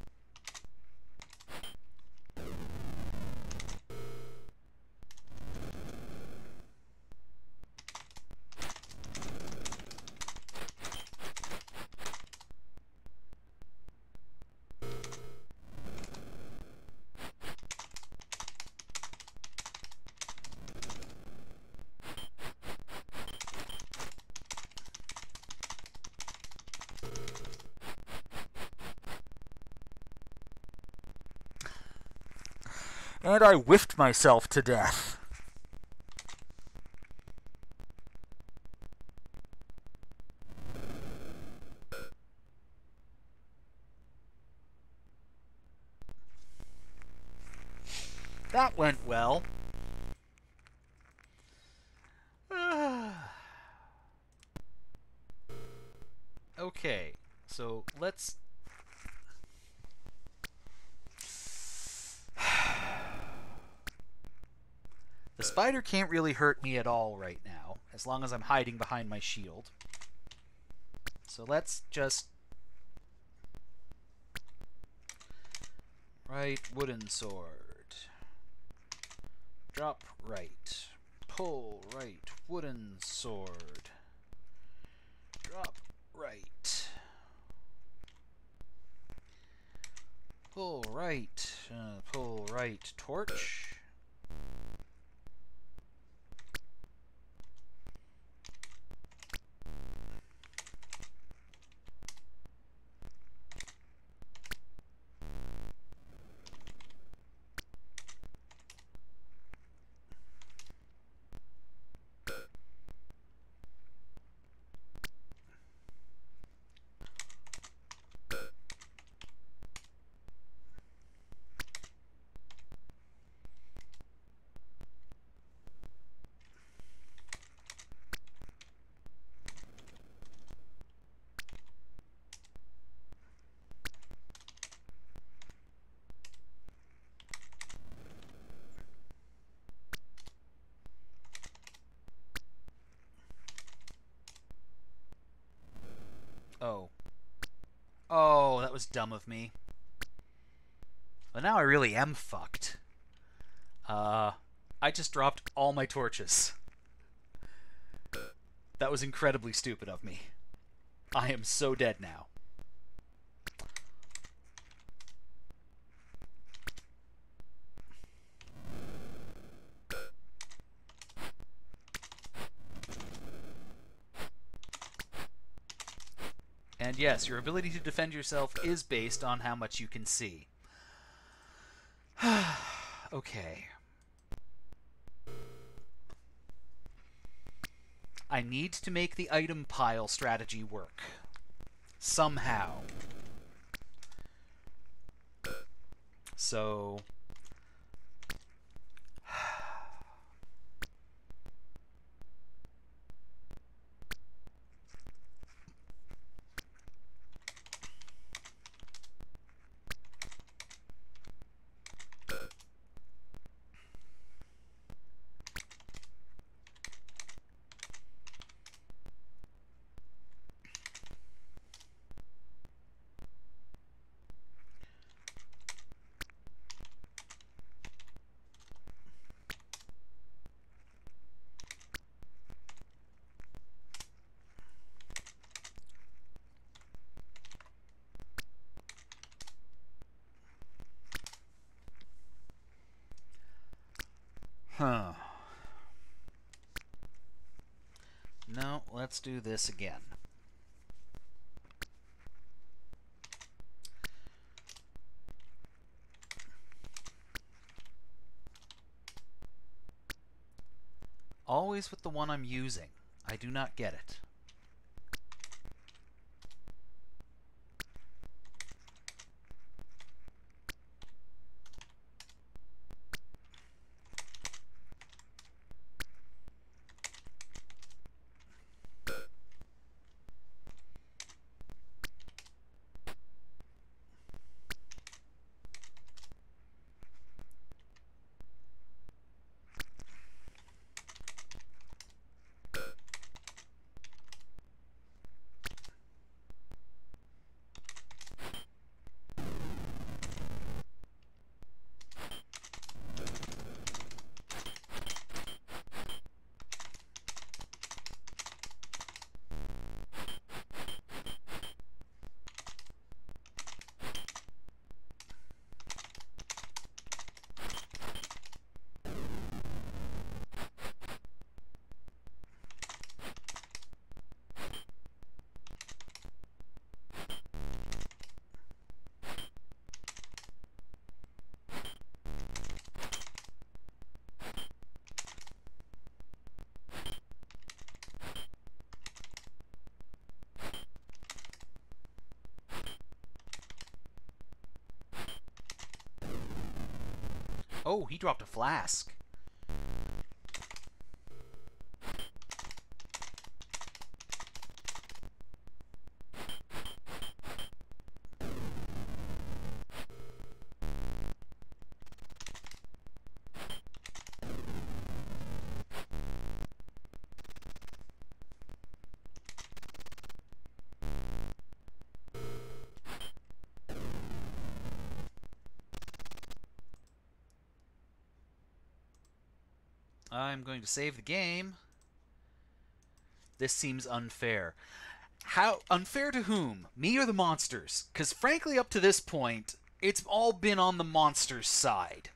Speaker 1: And I whiffed myself to death. That went well. Okay, so let's... The spider can't really hurt me at all right now, as long as I'm hiding behind my shield. So let's just... Right wooden sword. Drop right. Pull right wooden sword. Drop right. Pull right torch. Oh. Oh, that was dumb of me. Well, now I really am fucked. I just dropped all my torches. That was incredibly stupid of me. I am so dead now. And yes, your ability to defend yourself is based on how much you can see. Okay. I need to make the item pile strategy work. Somehow. So... Huh. No, let's do this again. Always with the one I'm using. I do not get it. Oh, he dropped a flask. I'm going to save the game. This seems unfair. How unfair to whom? Me or the monsters? Because frankly, up to this point, it's all been on the monsters' side.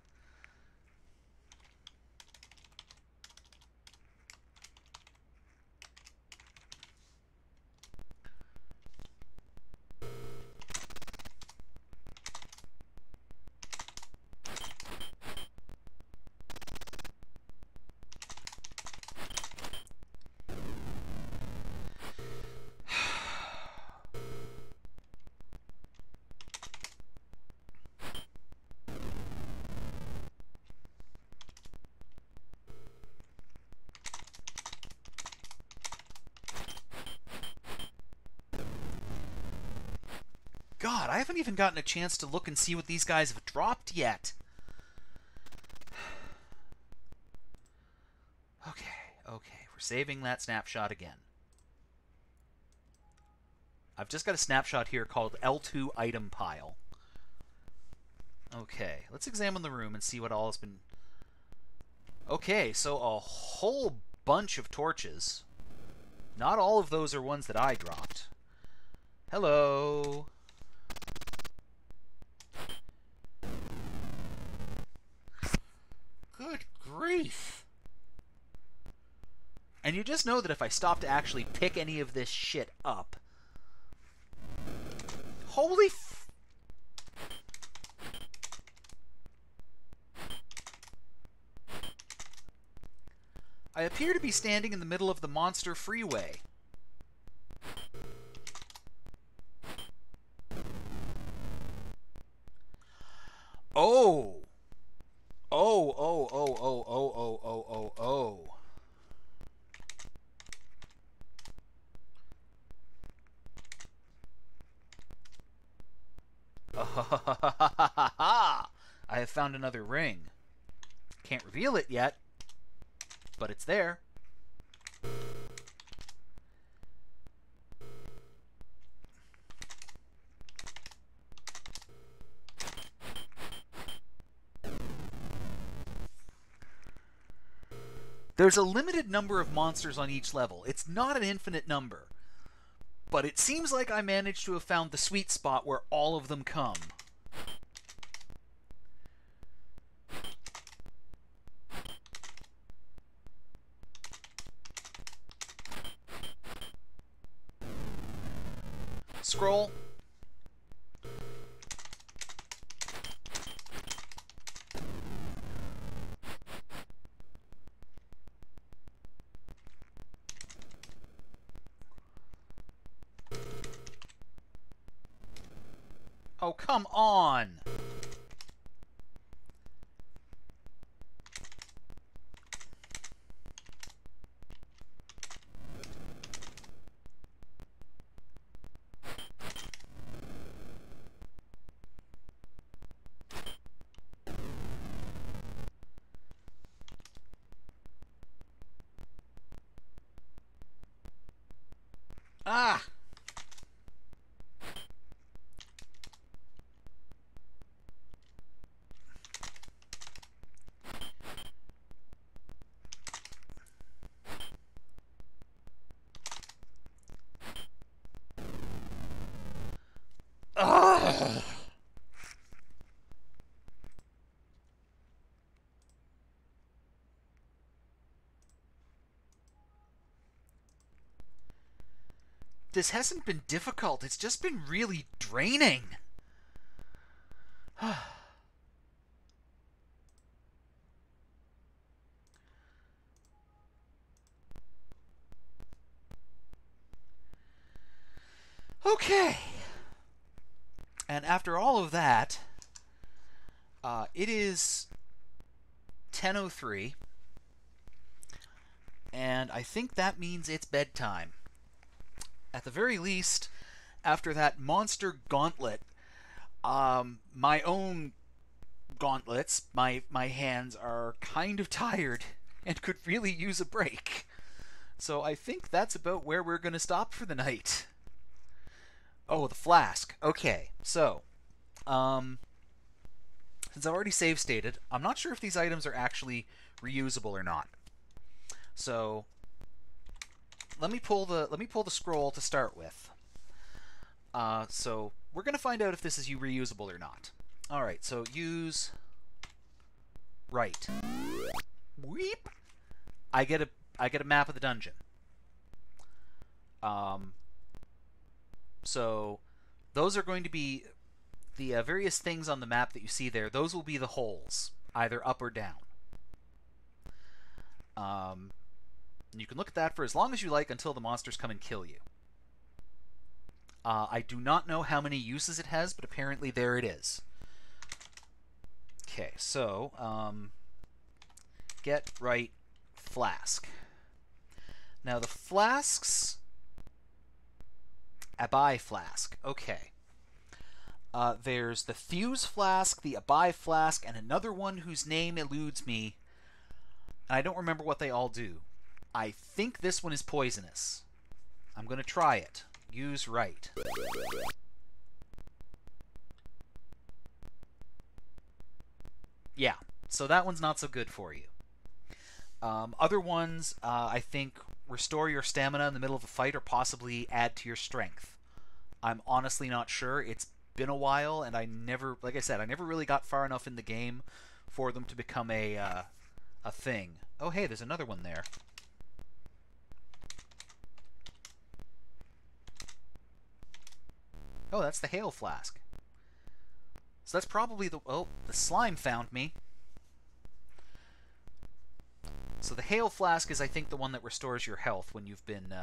Speaker 1: God, I haven't even gotten a chance to look and see what these guys have dropped yet. Okay, we're saving that snapshot again. I've just got a snapshot here called L2 Item Pile. Okay, let's examine the room and see what all has been... Okay, so a whole bunch of torches. Not all of those are ones that I dropped. Hello. Good grief. And you just know that if I stop to actually pick any of this shit up... Holy f... I appear to be standing in the middle of the monster freeway. Oh! Oh. I have found another ring. Can't reveal it yet, but it's there. There's a limited number of monsters on each level. It's not an infinite number. But it seems like I managed to have found the sweet spot where all of them come. Scroll. Oh, come on! Ah! Ugh. This hasn't been difficult. It's just been really draining. Okay. And after all of that, it is 10:03, and I think that means it's bedtime. At the very least, after that monster gauntlet, my own gauntlets, my hands are kind of tired and could really use a break. So I think that's about where we're going to stop for the night. Oh, the flask. Okay, so, since I've already save stated, I'm not sure if these items are actually reusable or not. So let me pull the scroll to start with. So we're gonna find out if this is reusable or not. All right, so use right. Weep. I get a map of the dungeon. So those are going to be the various things on the map that you see there. Those will be the holes, either up or down. And you can look at that for as long as you like until the monsters come and kill you. I do not know how many uses it has, but apparently there it is. Okay, so get right flask. Now the flasks, Abai flask. Okay. There's the Fuse flask, the Abai flask, and another one whose name eludes me. And I don't remember what they all do. I think this one is poisonous. I'm going to try it. Use right. Yeah, so that one's not so good for you. Other ones, I think, restore your stamina in the middle of a fight or possibly add to your strength. I'm honestly not sure. It's been a while, and I never, like I said, I never really got far enough in the game for them to become a thing. Oh, hey, there's another one there. Oh, that's the Hail Flask. So that's probably the... Oh, the slime found me. So the Hail Flask is, I think, the one that restores your health when you've been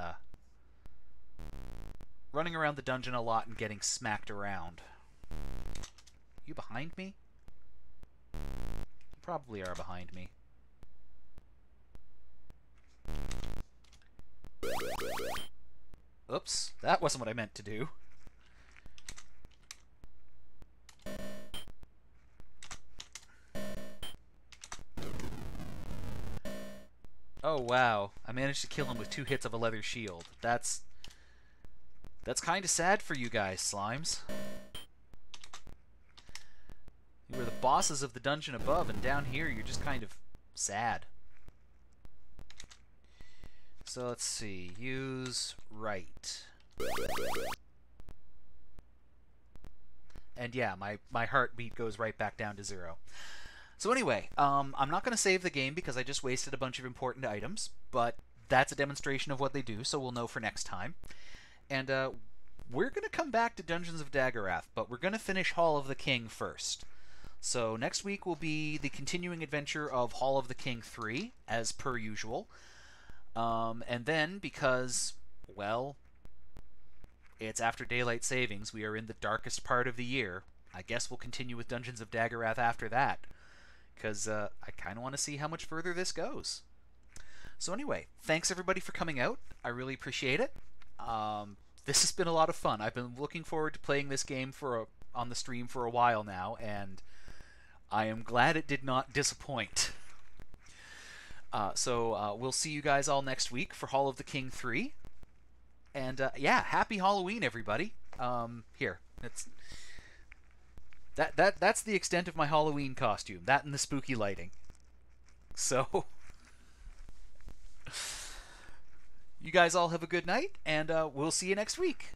Speaker 1: running around the dungeon a lot and getting smacked around. You behind me? You probably are behind me. Oops, that wasn't what I meant to do. Oh wow, I managed to kill him with 2 hits of a leather shield. That's kind of sad for you guys, slimes. You were the bosses of the dungeon above, and down here you're just kind of sad. So let's see, use right. And yeah, my heartbeat goes right back down to 0. So anyway, I'm not going to save the game because I just wasted a bunch of important items, but that's a demonstration of what they do, so we'll know for next time. And we're going to come back to Dungeons of Daggorath, but we're going to finish Hall of the King first. So next week will be the continuing adventure of Hall of the King 3, as per usual. And then, because, well, it's after Daylight Savings, we are in the darkest part of the year, I guess we'll continue with Dungeons of Daggorath after that. Because I kind of want to see how much further this goes. So anyway, thanks everybody for coming out. I really appreciate it. This has been a lot of fun. I've been looking forward to playing this game on the stream for a while now, and I am glad it did not disappoint. So we'll see you guys all next week for Hall of the King 3. And yeah, happy Halloween, everybody. Here, that's the extent of my Halloween costume. That and the spooky lighting. So, you guys all have a good night, and we'll see you next week.